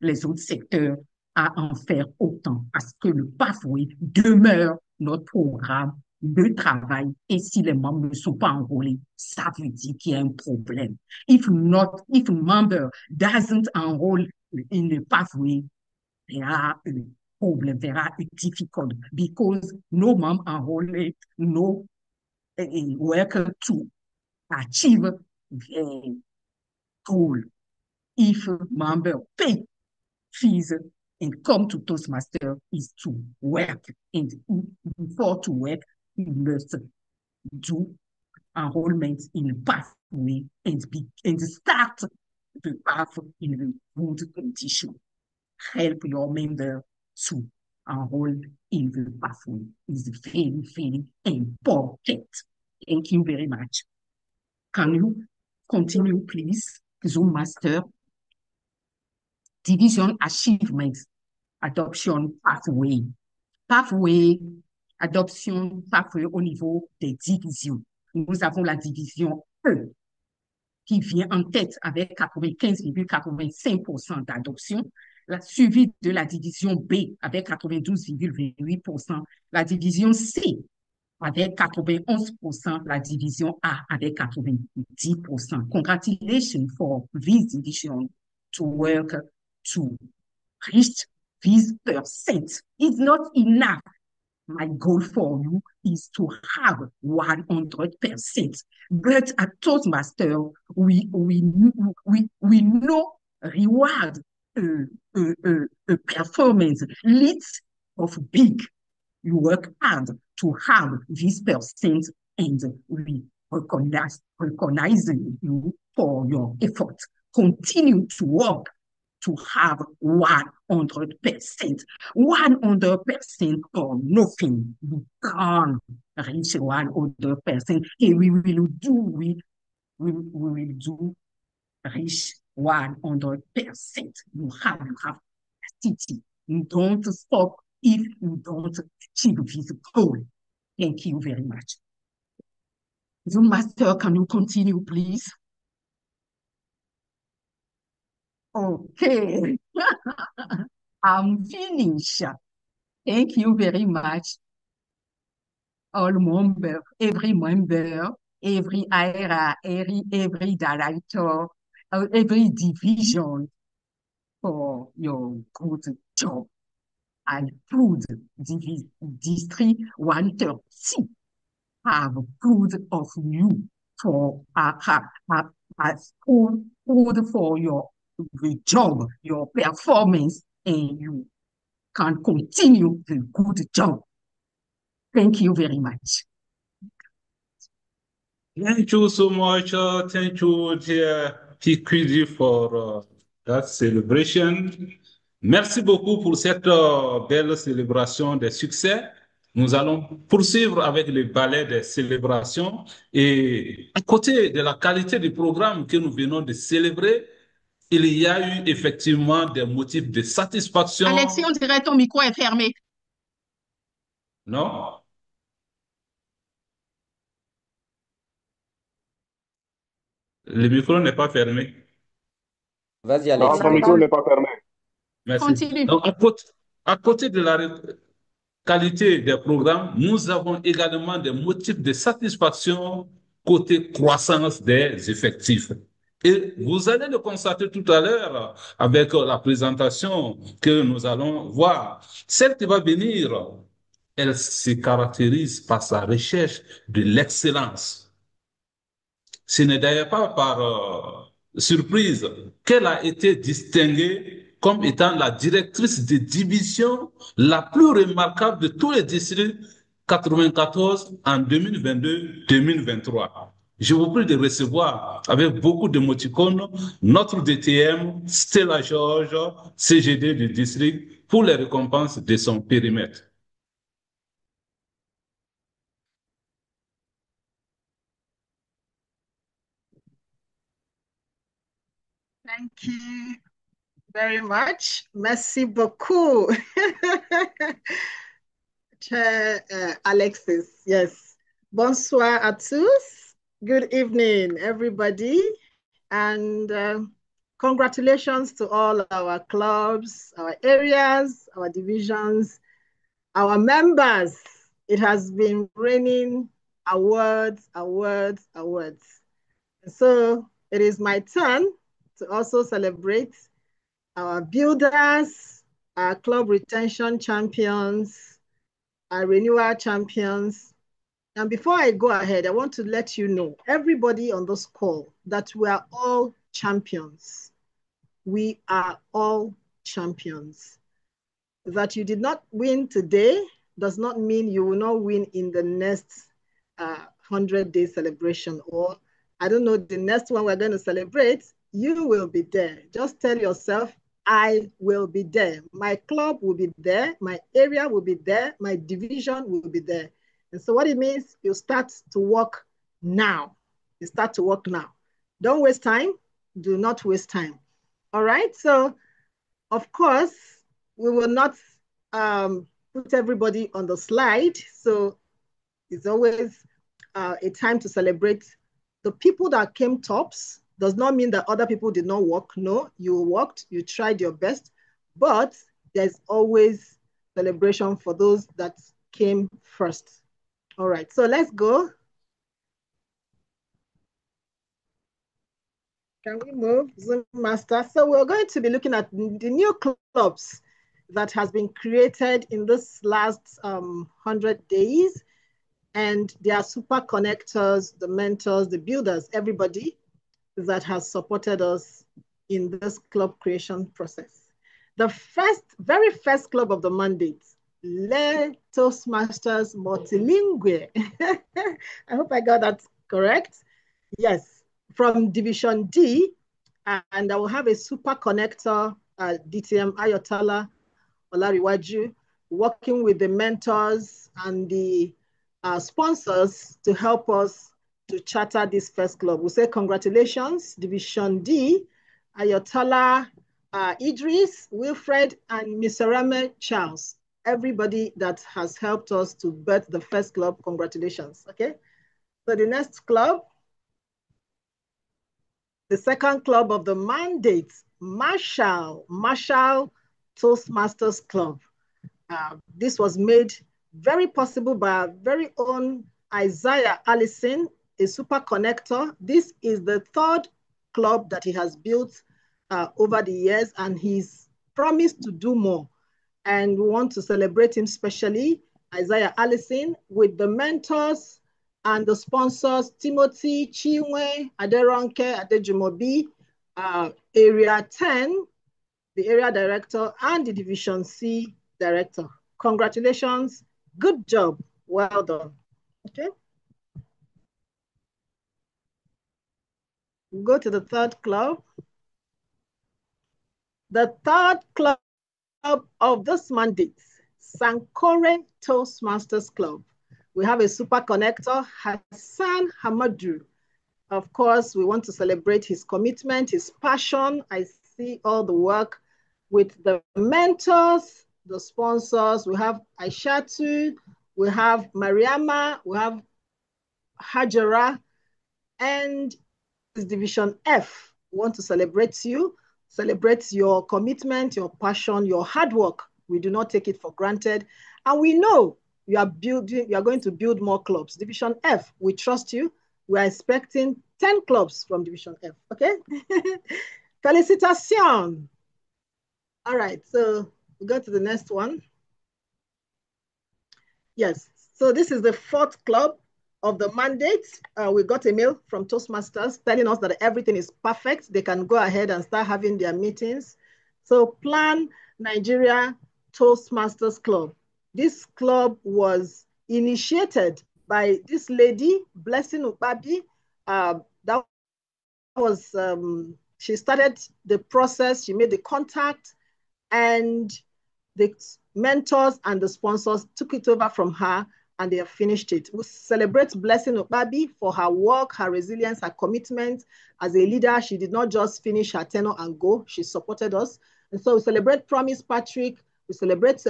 les autres secteurs à en faire autant parce que le pathway demeure notre programme de travail et si les membres ne sont pas enrôlés, ça veut dire qu'il y a un problème. If a member doesn't enroll in the pathway, there are a problem, there are a difficult because no member enrolled, no worker to achieve the goal. If a member pay fees and come to Toastmaster is to work. And before to work, you must do enrollment in a pathway and start the path in a good condition. Help your member to enroll in the pathway is very, very important. Thank you very much. Can you continue, please, Zoom Master? Division Achievements, Adoption Pathway. Pathway, adoption pathway au niveau des divisions. Nous avons la division E qui vient en tête avec 95,85% d'adoption, la suivie de la division B avec 92,28%, la division C avec 91%, la division A avec 90%. Congratulations for this division to work to reach this percent. It's not enough my goal for you is to have 100%. But at Toastmaster, we know reward a performance list of big. You work hard to have this percent, and we recognize you for your effort. Continue to work to have 100%. 100% or nothing. You can't reach 100%. And we will do reach 100%. You have capacity. You don't stop if you don't achieve this goal. Thank you very much. The master, can you continue, please? Okay. I'm finished. Thank you very much, all members, every area, every director, every division for your good job. I put District 130 have good of you for good for your job, your performance, and you can continue the good job. Thank you very much. Thank you so much. Thank you, dear TQD, for that celebration. Merci beaucoup pour cette belle célébration des succès. Nous allons poursuivre avec le ballet des célébrations. Et à côté de la qualité du programme que nous venons de célébrer, il y a eu effectivement des motifs de satisfaction. Alexis, on dirait ton micro est fermé. Non? Le micro n'est pas fermé. Vas-y, Non, Alexis. ton micro n'est pas fermé. Merci. Continue. Donc, à côté de la qualité des programmes, nous avons également des motifs de satisfaction côté croissance des effectifs. Et vous allez le constater tout à l'heure avec la présentation que nous allons voir. Celle qui va venir, elle se caractérise par sa recherche de l'excellence. Ce n'est d'ailleurs pas par surprise qu'elle a été distinguée comme étant la directrice de division la plus remarquable de tous les districts 94 en 2022-2023. Je vous prie de recevoir avec beaucoup d'émoticônes notre DTM Stella George, CGD du district, pour les récompenses de son périmètre. Thank you very much. Merci beaucoup. Chair Alexis, yes. Bonsoir à tous. Good evening, everybody. And congratulations to all our clubs, our areas, our divisions, our members. It has been raining awards, awards, awards. So it is my turn to also celebrate our builders, our club retention champions, our renewal champions. And before I go ahead, I want to let you know, everybody on this call, that we are all champions. We are all champions. That you did not win today does not mean you will not win in the next 100-day celebration, or I don't know, the next one we're going to celebrate. You will be there. Just tell yourself, I will be there. My club will be there. My area will be there. My division will be there. And so what it means, you start to work now. You start to work now. Don't waste time. Do not waste time. All right. So, of course, we will not put everybody on the slide. So it's always a time to celebrate the people that came tops. Does not mean that other people did not work. No, you worked, you tried your best, but there's always celebration for those that came first. All right, so let's go. Can we move, Zoom Master? So we're going to be looking at the new clubs. that has been created in this last 100 days. And they are super connectors, the mentors, the builders, everybody that has supported us in this club creation process. The very first club of the mandate, Le Toastmasters Multilingue. I hope I got that correct. Yes, from Division D, and I will have a super connector, DTM Ayotala Olariwaju, working with the mentors and the sponsors to help us to charter this first club. We say congratulations, Division D, Ayotala Idris, Wilfred, and Miserame Charles. Everybody that has helped us to birth the first club, congratulations, okay? So the next club, the second club of the mandate, Marshall Toastmasters Club. This was made very possible by our very own Isaiah Allison, a super connector. This is the third club that he has built over the years, and he's promised to do more. And we want to celebrate him specially, Isaiah Allison, with the mentors and the sponsors, Timothy, Chinwe, Aderonke, Adejumobi, Area 10, the area director, and the Division C director. Congratulations, good job, well done. Okay. Go to the third club. The third club of this mandate, Sankore Toastmasters Club. We have a super connector, Hassan Hamadou. Of course, we want to celebrate his commitment, his passion. I see all the work with the mentors, the sponsors. We have Aishatu, we have Mariama, we have Hajara, and Division F. We want to celebrate you, celebrate your commitment, your passion, your hard work. We do not take it for granted. And we know you are going to build more clubs. Division F, we trust you. We are expecting 10 clubs from Division F, okay? Félicitations. All right, so we go to the next one. Yes, so this is the fourth club of the mandate. We got a mail from Toastmasters telling us that everything is perfect. They can go ahead and start having their meetings. So Plan Nigeria Toastmasters Club. This club was initiated by this lady, Blessing Ukpabi. That was, she started the process, she made the contact, and the mentors and the sponsors took it over from her, and they have finished it. We celebrate Blessing Ukpabi for her work, her resilience, her commitment. As a leader, she did not just finish her tenure and go, she supported us. And so we celebrate Promise Patrick, we celebrate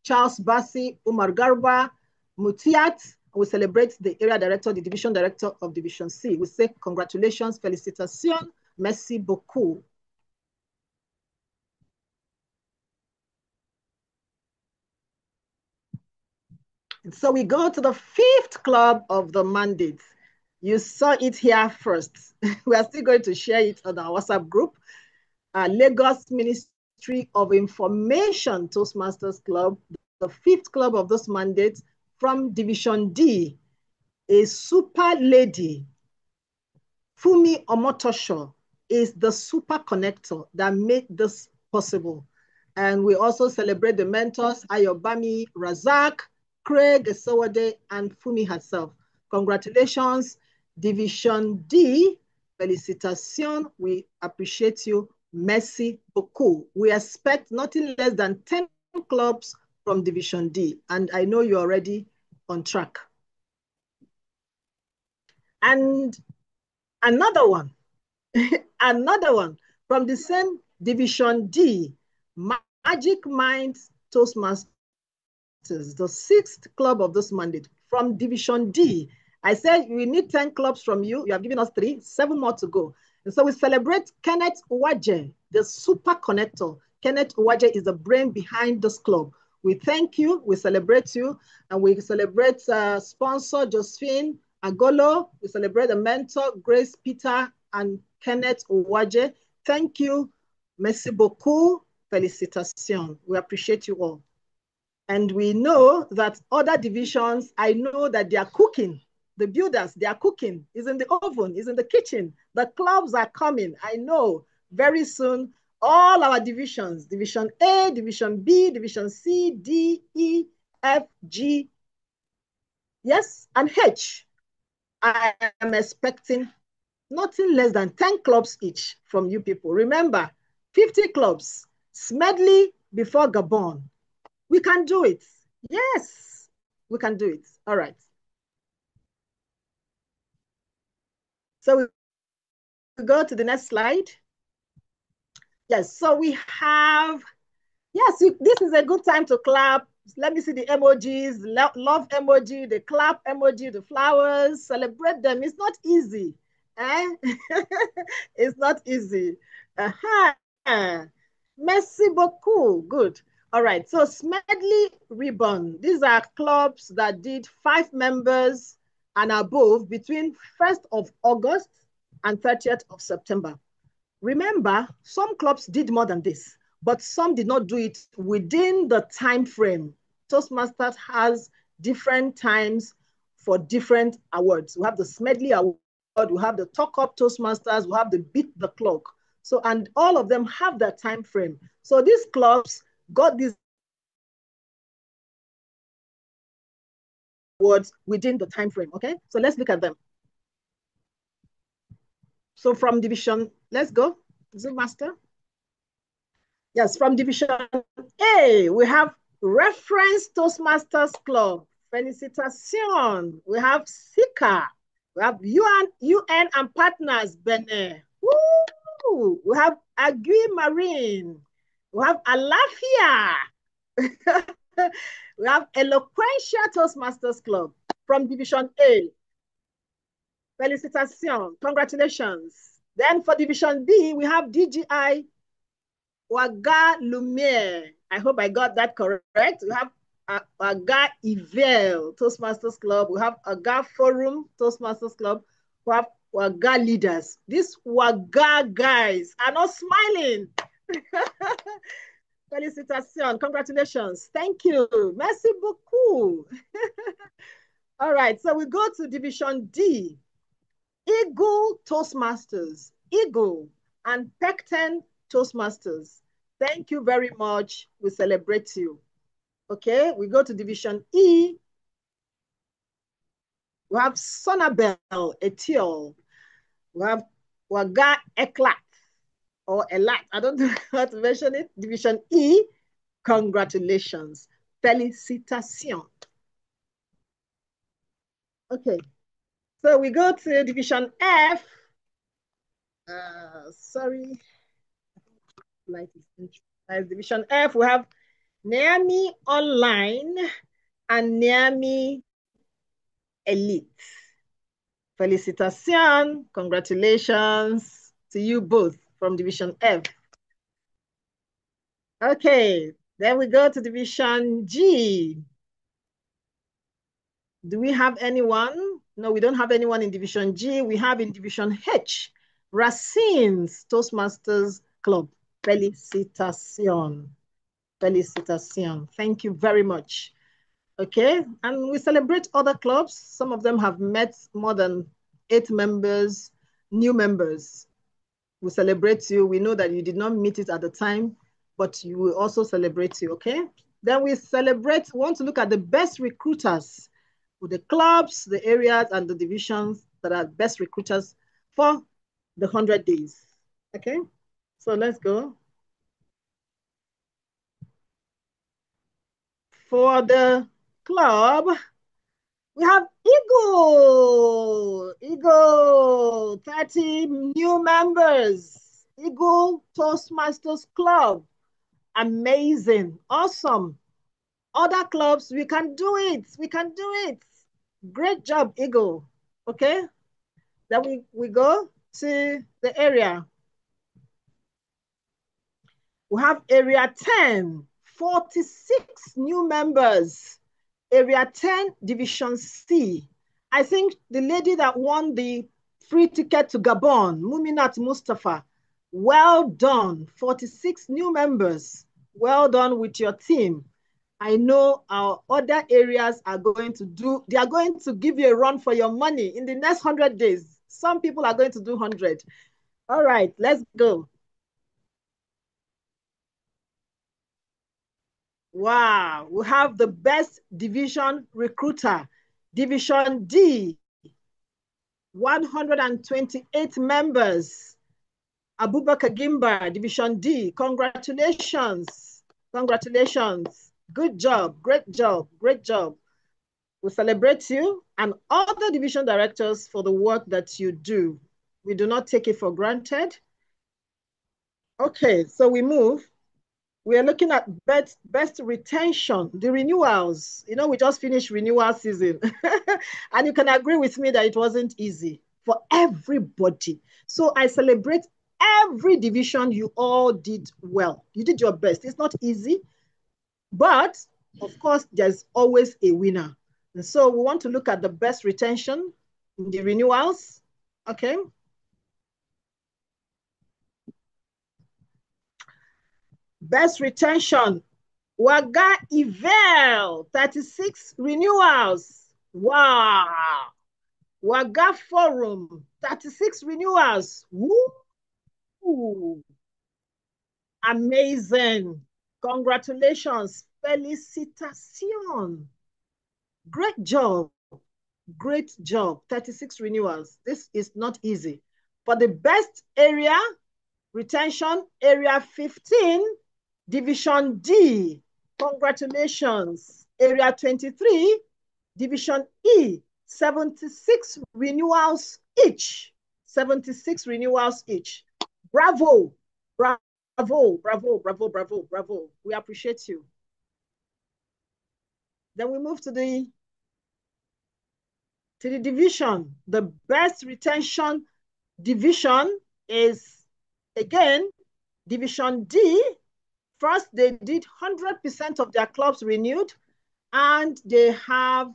Charles Bassi, Umar Garba, Mutiat. We celebrate the area director, the division director of Division C. We say congratulations, félicitations, merci beaucoup. So we go to the fifth club of the mandate. You saw it here first. We are still going to share it on our WhatsApp group. Lagos Ministry of Information Toastmasters Club, the fifth club of this mandate from Division D, a super lady, Fumi Omotosho, is the super connector that made this possible. And we also celebrate the mentors, Ayobami Razak, Craig Esowade, and Fumi herself. Congratulations, Division D, félicitations. We appreciate you. Merci beaucoup. We expect nothing less than 10 clubs from Division D, and I know you're already on track. And another one, another one from the same Division D, Magic Minds Toastmasters, the sixth club of this mandate from Division D. I said we need 10 clubs from you. You have given us 3, 7 more to go. And so we celebrate Kenneth Uwaje, the super connector. Kenneth Uwaje is the brain behind this club. We thank you, we celebrate you, and we celebrate sponsor Josephine Agolo. We celebrate the mentor, Grace Peter and Kenneth Uwaje. Thank you, merci beaucoup. Félicitations. We appreciate you all. And we know that other divisions, I know that they are cooking. The builders, they are cooking. It's in the oven, it's in the kitchen. The clubs are coming. I know very soon, all our divisions, Division A, Division B, Division C, D, E, F, G, yes, and H. I am expecting nothing less than 10 clubs each from you people. Remember, 50 clubs, Smedley before Gabon. We can do it. Yes, we can do it. All right. So we go to the next slide. Yes, so we have, yes, this is a good time to clap. Let me see the emojis, love emoji, the clap emoji, the flowers, celebrate them. It's not easy. Eh? It's not easy. Merci beaucoup. Good. All right. So Smedley Ribbon. These are clubs that did 5 members and above between 1st of August and 30th of September. Remember, some clubs did more than this, but some did not do it within the time frame. Toastmasters has different times for different awards. We have the Smedley Award, we have the Talk Up Toastmasters, we have the Beat the Clock. So, and all of them have that time frame. So these clubs got these awards within the time frame, okay? So let's look at them. So from division, let's go, Zoom Master. Yes, from division A, we have Reference Toastmasters Club, Felicitation. We have Sika. We have UN and Partners, Benin. Woo! We have Agui Marine. We have Alafia. We have Eloquentia Toastmasters Club from Division A. Felicitation, congratulations. Then for Division B, we have DGI Waga Lumiere. I hope I got that correct. We have Waga Ivel Toastmasters Club. We have Waga Forum Toastmasters Club. We have Waga Leaders. These Waga guys are not smiling. Felicitation, congratulations. Thank you. Merci beaucoup. All right, so we go to Division D. Eagle Toastmasters, Eagle and Pecten Toastmasters. Thank you very much. We celebrate you. Okay, we go to Division E. We have Sonabel Etiole. We have Waga Eklat or Elat. I don't know how to mention it. Division E, congratulations. Félicitations. Okay, so we go to Division F. Sorry. Division F, we have Neami Online and Neami Elite. Felicitation, congratulations to you both from Division F. Okay, then we go to Division G. Do we have anyone? No, we don't have anyone in Division G. We have in Division H, Racine's Toastmasters Club. Felicitation. Felicitation. Thank you very much. Okay, and we celebrate other clubs. Some of them have met more than 8 members, new members. We celebrate you. We know that you did not meet it at the time, but you will also celebrate you, okay? Then we want to look at the best recruiters with the clubs, the areas, and the divisions that are best recruiters for the 100 days, okay? So let's go. For the club, we have Eagle. Eagle, 30 new members. Eagle Toastmasters Club. Amazing, awesome. Other clubs, we can do it. We can do it. Great job, Eagle. Okay, then we go to the area. We have area 10, 46 new members. Area 10, Division C. I think the lady that won the free ticket to Gabon, Muminat Mustafa, Well done, 46 new members. Well done with your team. I know our other areas are going to do, they are going to give you a run for your money in the next 100 days. Some people are going to do 100. All right, let's go. Wow, we have the best division recruiter, Division D, 128 members. Abubakar Gimba, Division D, congratulations. Congratulations. Good job, great job, great job. We celebrate you and all the division directors for the work that you do. We do not take it for granted. Okay, so we move. We are looking at best retention, the renewals. You know, we just finished renewal season. And you can agree with me that it wasn't easy for everybody. So I celebrate every division. You all did well. You did your best. It's not easy, but of course, there's always a winner. And so we want to look at the best retention in the renewals. Okay. Best retention, Waga Ivel, 36 renewals. Wow. Waga Forum, 36 renewals. Woo. Amazing. Congratulations. Felicitation. Great job. Great job. 36 renewals. This is not easy. For the best area, retention, area 15, Division D. Congratulations. Area 23, Division E, 76 renewals each. 76 renewals each. Bravo. Bravo. Bravo. Bravo. Bravo. Bravo. We appreciate you. Then we move to the division. The best retention division is, again, Division D. First, they did 100% of their clubs renewed, and they have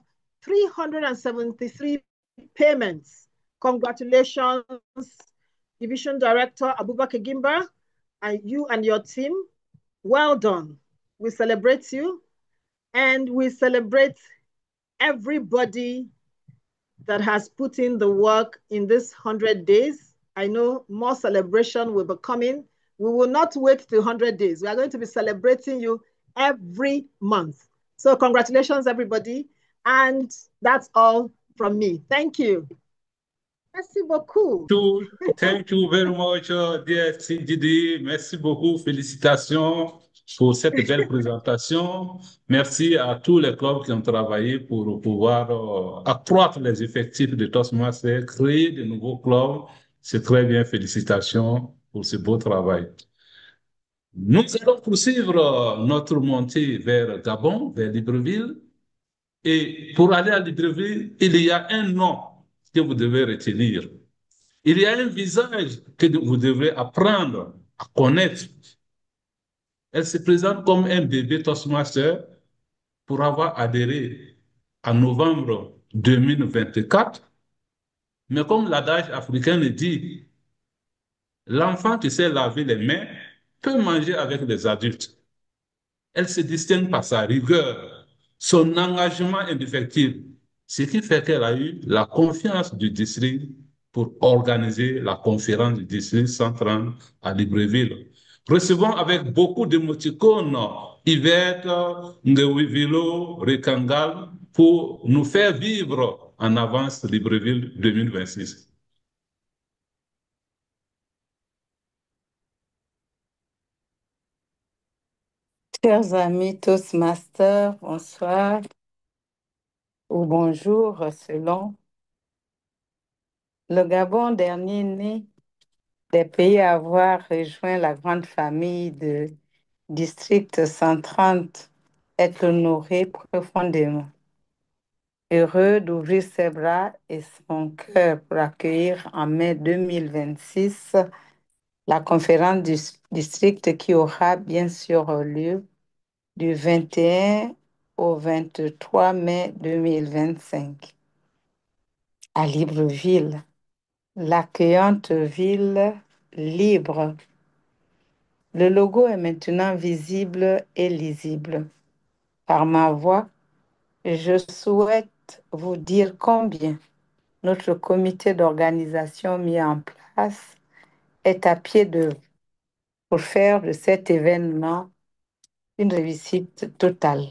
373 payments. Congratulations, Division Director Abubakar Gimba, and you and your team. Well done. We celebrate you, and we celebrate everybody that has put in the work in this 100 days. I know more celebration will be coming. We will not wait till 100 days. We are going to be celebrating you every month. So congratulations, everybody. And that's all from me. Thank you. Merci beaucoup. Thank you very much, dear CGD. Merci beaucoup. Félicitations pour cette belle présentation. Merci à tous les clubs qui ont travaillé pour pouvoir accroître les effectifs de Toastmasters, créer de nouveaux clubs. C'est très bien. Félicitations pour ce beau travail. Nous allons poursuivre notre montée vers Gabon, vers Libreville. Et pour aller à Libreville, il y a un nom que vous devez retenir. Il y a un visage que vous devrez apprendre à connaître. Elle se présente comme un bébé Toastmaster pour avoir adhéré en novembre 2024. Mais comme l'adage africain le dit, l'enfant qui sait laver les mains peut manger avec les adultes. Elle se distingue par sa rigueur, son engagement indéfectible, ce qui fait qu'elle a eu la confiance du district pour organiser la conférence du district 130 à Libreville. Recevons avec beaucoup d'émoticônes Yvette, Ngewivilo, Rekangal pour nous faire vivre en avance Libreville 2026. Chers amis Toastmasters, bonsoir ou bonjour selon le Gabon, dernier né des pays à avoir rejoint la grande famille de District 130, est honoré profondément. Heureux d'ouvrir ses bras et son cœur pour accueillir en mai 2026 la conférence du district qui aura bien sûr lieu du 21 au 23 mai 2025 à Libreville, l'accueillante ville libre. Le logo est maintenant visible et lisible. Par ma voix, je souhaite vous dire combien notre comité d'organisation mis en place est à pied d'œuvre pour faire de cet événement une réussite totale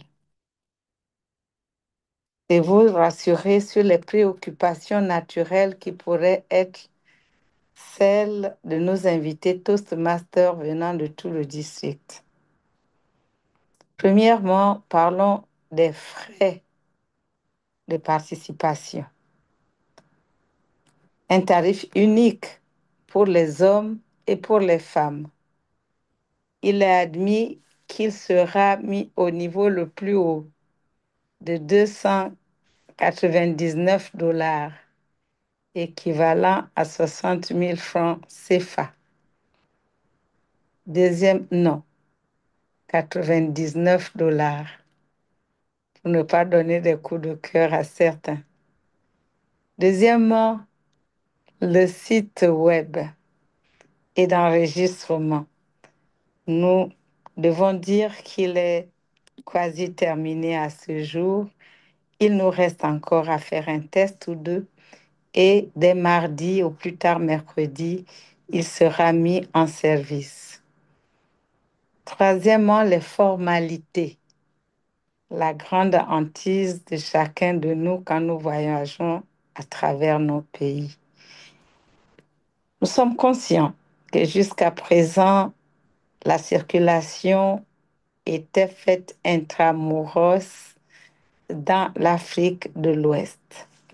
et vous rassurer sur les préoccupations naturelles qui pourraient être celles de nos invités Toastmasters venant de tout le district. Premièrement, parlons des frais de participation. Un tarif unique pour les hommes et pour les femmes. Il est admis qu'il sera mis au niveau le plus haut de 299 $, équivalent à 60 000 francs CFA. Deuxième, non, 99 $, pour ne pas donner des coups de cœur à certains. Deuxièmement, le site web et d'enregistrement. Nous devons dire qu'il est quasi terminé à ce jour. Il nous reste encore à faire un test ou deux et dès mardi, au plus tard mercredi, il sera mis en service. Troisièmement, les formalités. La grande hantise de chacun de nous quand nous voyageons à travers nos pays. Nous sommes conscients que jusqu'à présent, la circulation était faite intramuros dans l'Afrique de l'Ouest.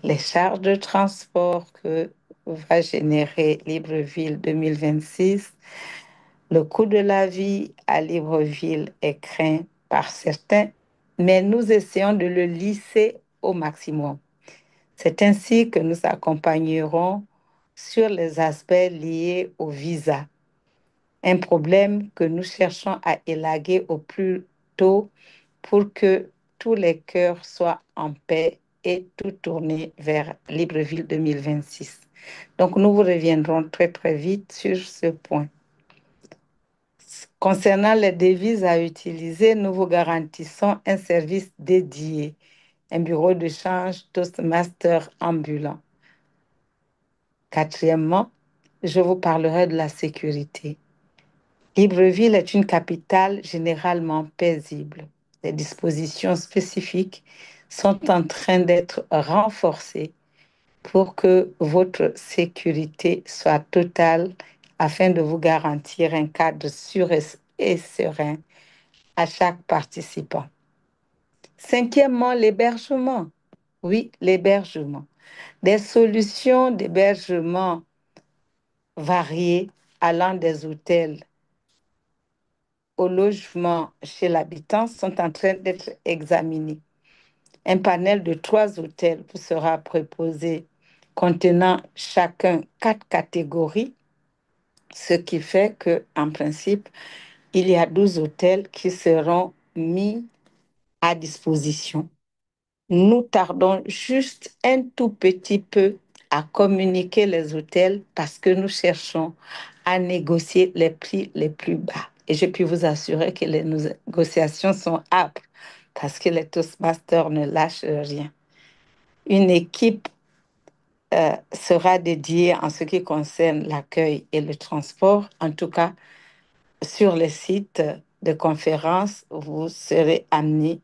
Les charges de transport que va générer Libreville 2026, le coût de la vie à Libreville est craint par certains, mais nous essayons de le lisser au maximum. C'est ainsi que nous accompagnerons sur les aspects liés au visa, un problème que nous cherchons à élaguer au plus tôt pour que tous les cœurs soient en paix et tout tourné vers Libreville 2026. Donc, nous vous reviendrons très, très vite sur ce point. Concernant les devises à utiliser, nous vous garantissons un service dédié, un bureau de change Toastmaster ambulant. Quatrièmement, je vous parlerai de la sécurité. Libreville est une capitale généralement paisible. Des dispositions spécifiques sont en train d'être renforcées pour que votre sécurité soit totale afin de vous garantir un cadre sûr et serein à chaque participant. Cinquièmement, l'hébergement. Oui, l'hébergement. Des solutions d'hébergement variées allant des hôtels au logement chez l'habitant sont en train d'être examinés. Un panel de 3 hôtels vous sera proposé contenant chacun 4 catégories, ce qui fait qu'en principe, il y a 12 hôtels qui seront mis à disposition. Nous tardons juste un tout petit peu à communiquer les hôtels parce que nous cherchons à négocier les prix les plus bas. Et je puis vous assurer que les négociations sont âpres parce que les Toastmasters ne lâchent rien. Une équipe sera dédiée en ce qui concerne l'accueil et le transport. En tout cas, sur les sites de conférences, vous serez amenés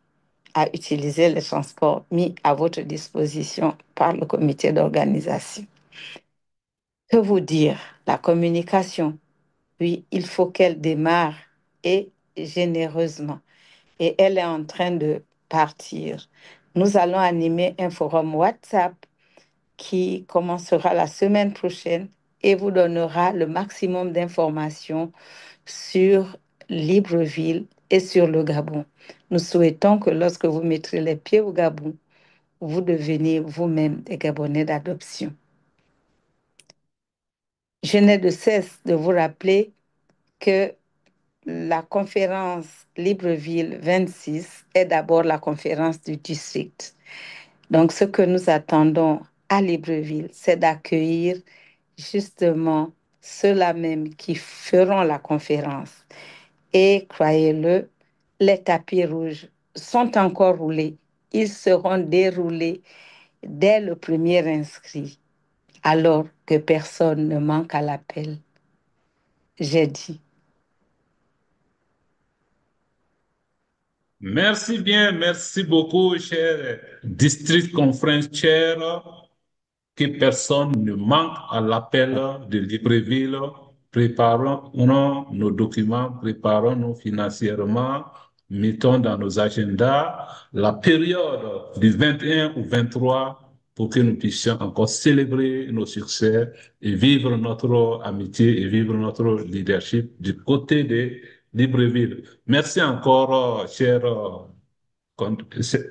à utiliser les transports mis à votre disposition par le comité d'organisation. Que vous dire? La communication, oui, il faut qu'elle démarre et généreusement. Et elle est en train de partir. Nous allons animer un forum WhatsApp qui commencera la semaine prochaine et vous donnera le maximum d'informations sur Libreville et sur le Gabon. Nous souhaitons que lorsque vous mettrez les pieds au Gabon, vous deveniez vous-même des Gabonais d'adoption. Je n'ai de cesse de vous rappeler que la conférence Libreville 26 est d'abord la conférence du district. Donc, ce que nous attendons à Libreville, c'est d'accueillir justement ceux-là même qui feront la conférence. Et croyez-le, les tapis rouges sont encore roulés. Ils seront déroulés dès le premier inscrit, alors que personne ne manque à l'appel. J'ai dit. Merci bien, merci beaucoup, cher District Conference Chair. Que personne ne manque à l'appel de Libreville. Préparons nos documents, préparons-nous financièrement, mettons dans nos agendas la période du 21 au 23 pour que nous puissions encore célébrer nos succès et vivre notre amitié et vivre notre leadership du côté de Libreville. Merci encore, cher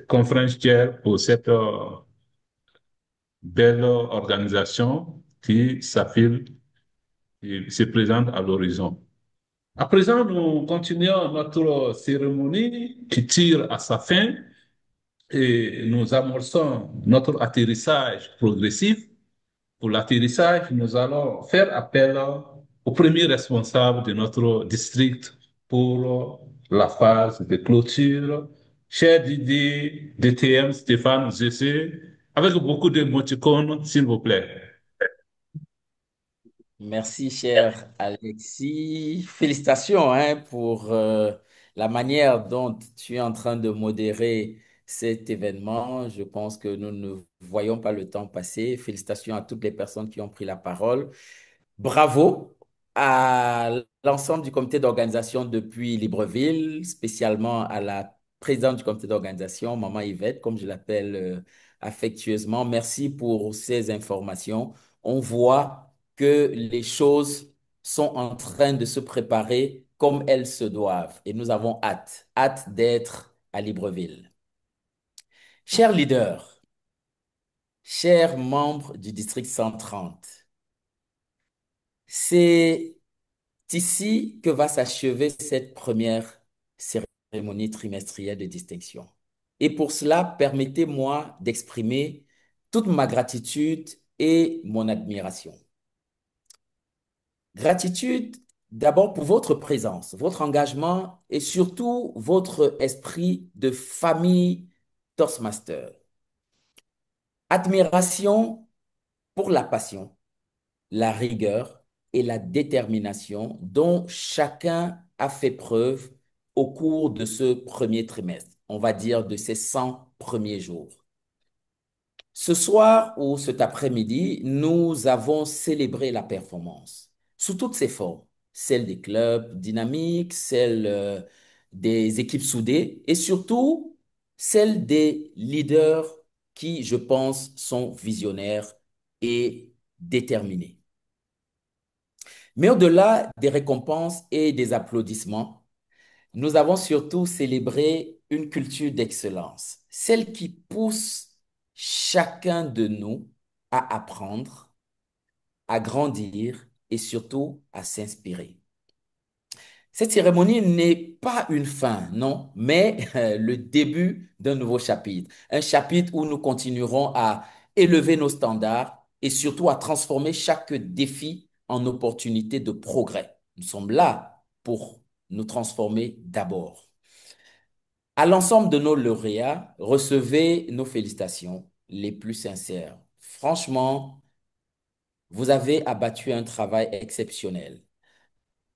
conférence chair, pour cette belle organisation qui s'affile et se présente à l'horizon. À présent, nous continuons notre cérémonie qui tire à sa fin et nous amorçons notre atterrissage progressif. Pour l'atterrissage, nous allons faire appel au premier responsable de notre district pour la phase de clôture. Cher Didier DTM Stéphane Zessé, avec beaucoup d'émoticônes, s'il vous plaît. Merci, cher Alexis. Félicitations hein, pour la manière dont tu es en train de modérer cet événement. Je pense que nous ne voyons pas le temps passer. Félicitations à toutes les personnes qui ont pris la parole. Bravo à l'ensemble du comité d'organisation depuis Libreville, spécialement à la présidente du comité d'organisation, Maman Yvette, comme je l'appelle affectueusement. Merci pour ces informations. On voit que les choses sont en train de se préparer comme elles se doivent et nous avons hâte d'être à Libreville. Chers leaders, chers membres du district 130, c'est ici que va s'achever cette première cérémonie trimestrielle de distinction. Et pour cela, permettez-moi d'exprimer toute ma gratitude et mon admiration. Gratitude d'abord pour votre présence, votre engagement et surtout votre esprit de famille Toastmaster. Admiration pour la passion, la rigueur et la détermination dont chacun a fait preuve au cours de ce premier trimestre, on va dire de ces 100 premiers jours. Ce soir ou cet après-midi, nous avons célébré la performance sous toutes ses formes, celle des clubs dynamiques, celle des équipes soudées et surtout celle des leaders qui, je pense, sont visionnaires et déterminés. Mais au-delà des récompenses et des applaudissements, nous avons surtout célébré une culture d'excellence, celle qui pousse chacun de nous à apprendre, à grandir et surtout à s'inspirer. Cette cérémonie n'est pas une fin, non, mais le début d'un nouveau chapitre. Un chapitre où nous continuerons à élever nos standards et surtout à transformer chaque défi en opportunité de progrès. Nous sommes là pour nous transformer d'abord. À l'ensemble de nos lauréats, recevez nos félicitations les plus sincères. Franchement, vous avez abattu un travail exceptionnel.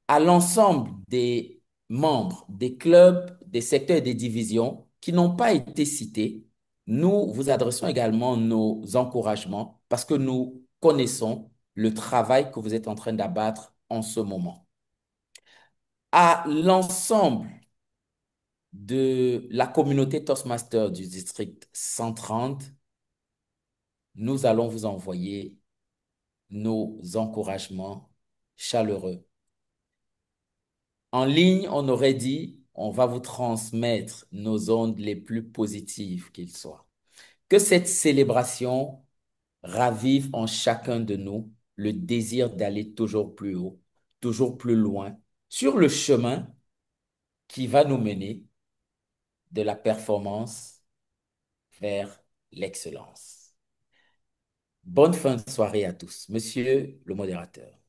À l'ensemble des membres des clubs, des secteurs et des divisions qui n'ont pas été cités, nous vous adressons également nos encouragements parce que nous connaissons le travail que vous êtes en train d'abattre en ce moment. À l'ensemble de la communauté Toastmaster du district 130, nous allons vous envoyer nos encouragements chaleureux. En ligne, on aurait dit, on va vous transmettre nos ondes les plus positives qu'ils soient. Que cette célébration ravive en chacun de nous le désir d'aller toujours plus haut, toujours plus loin, sur le chemin qui va nous mener de la performance vers l'excellence. Bonne fin de soirée à tous. Monsieur le modérateur.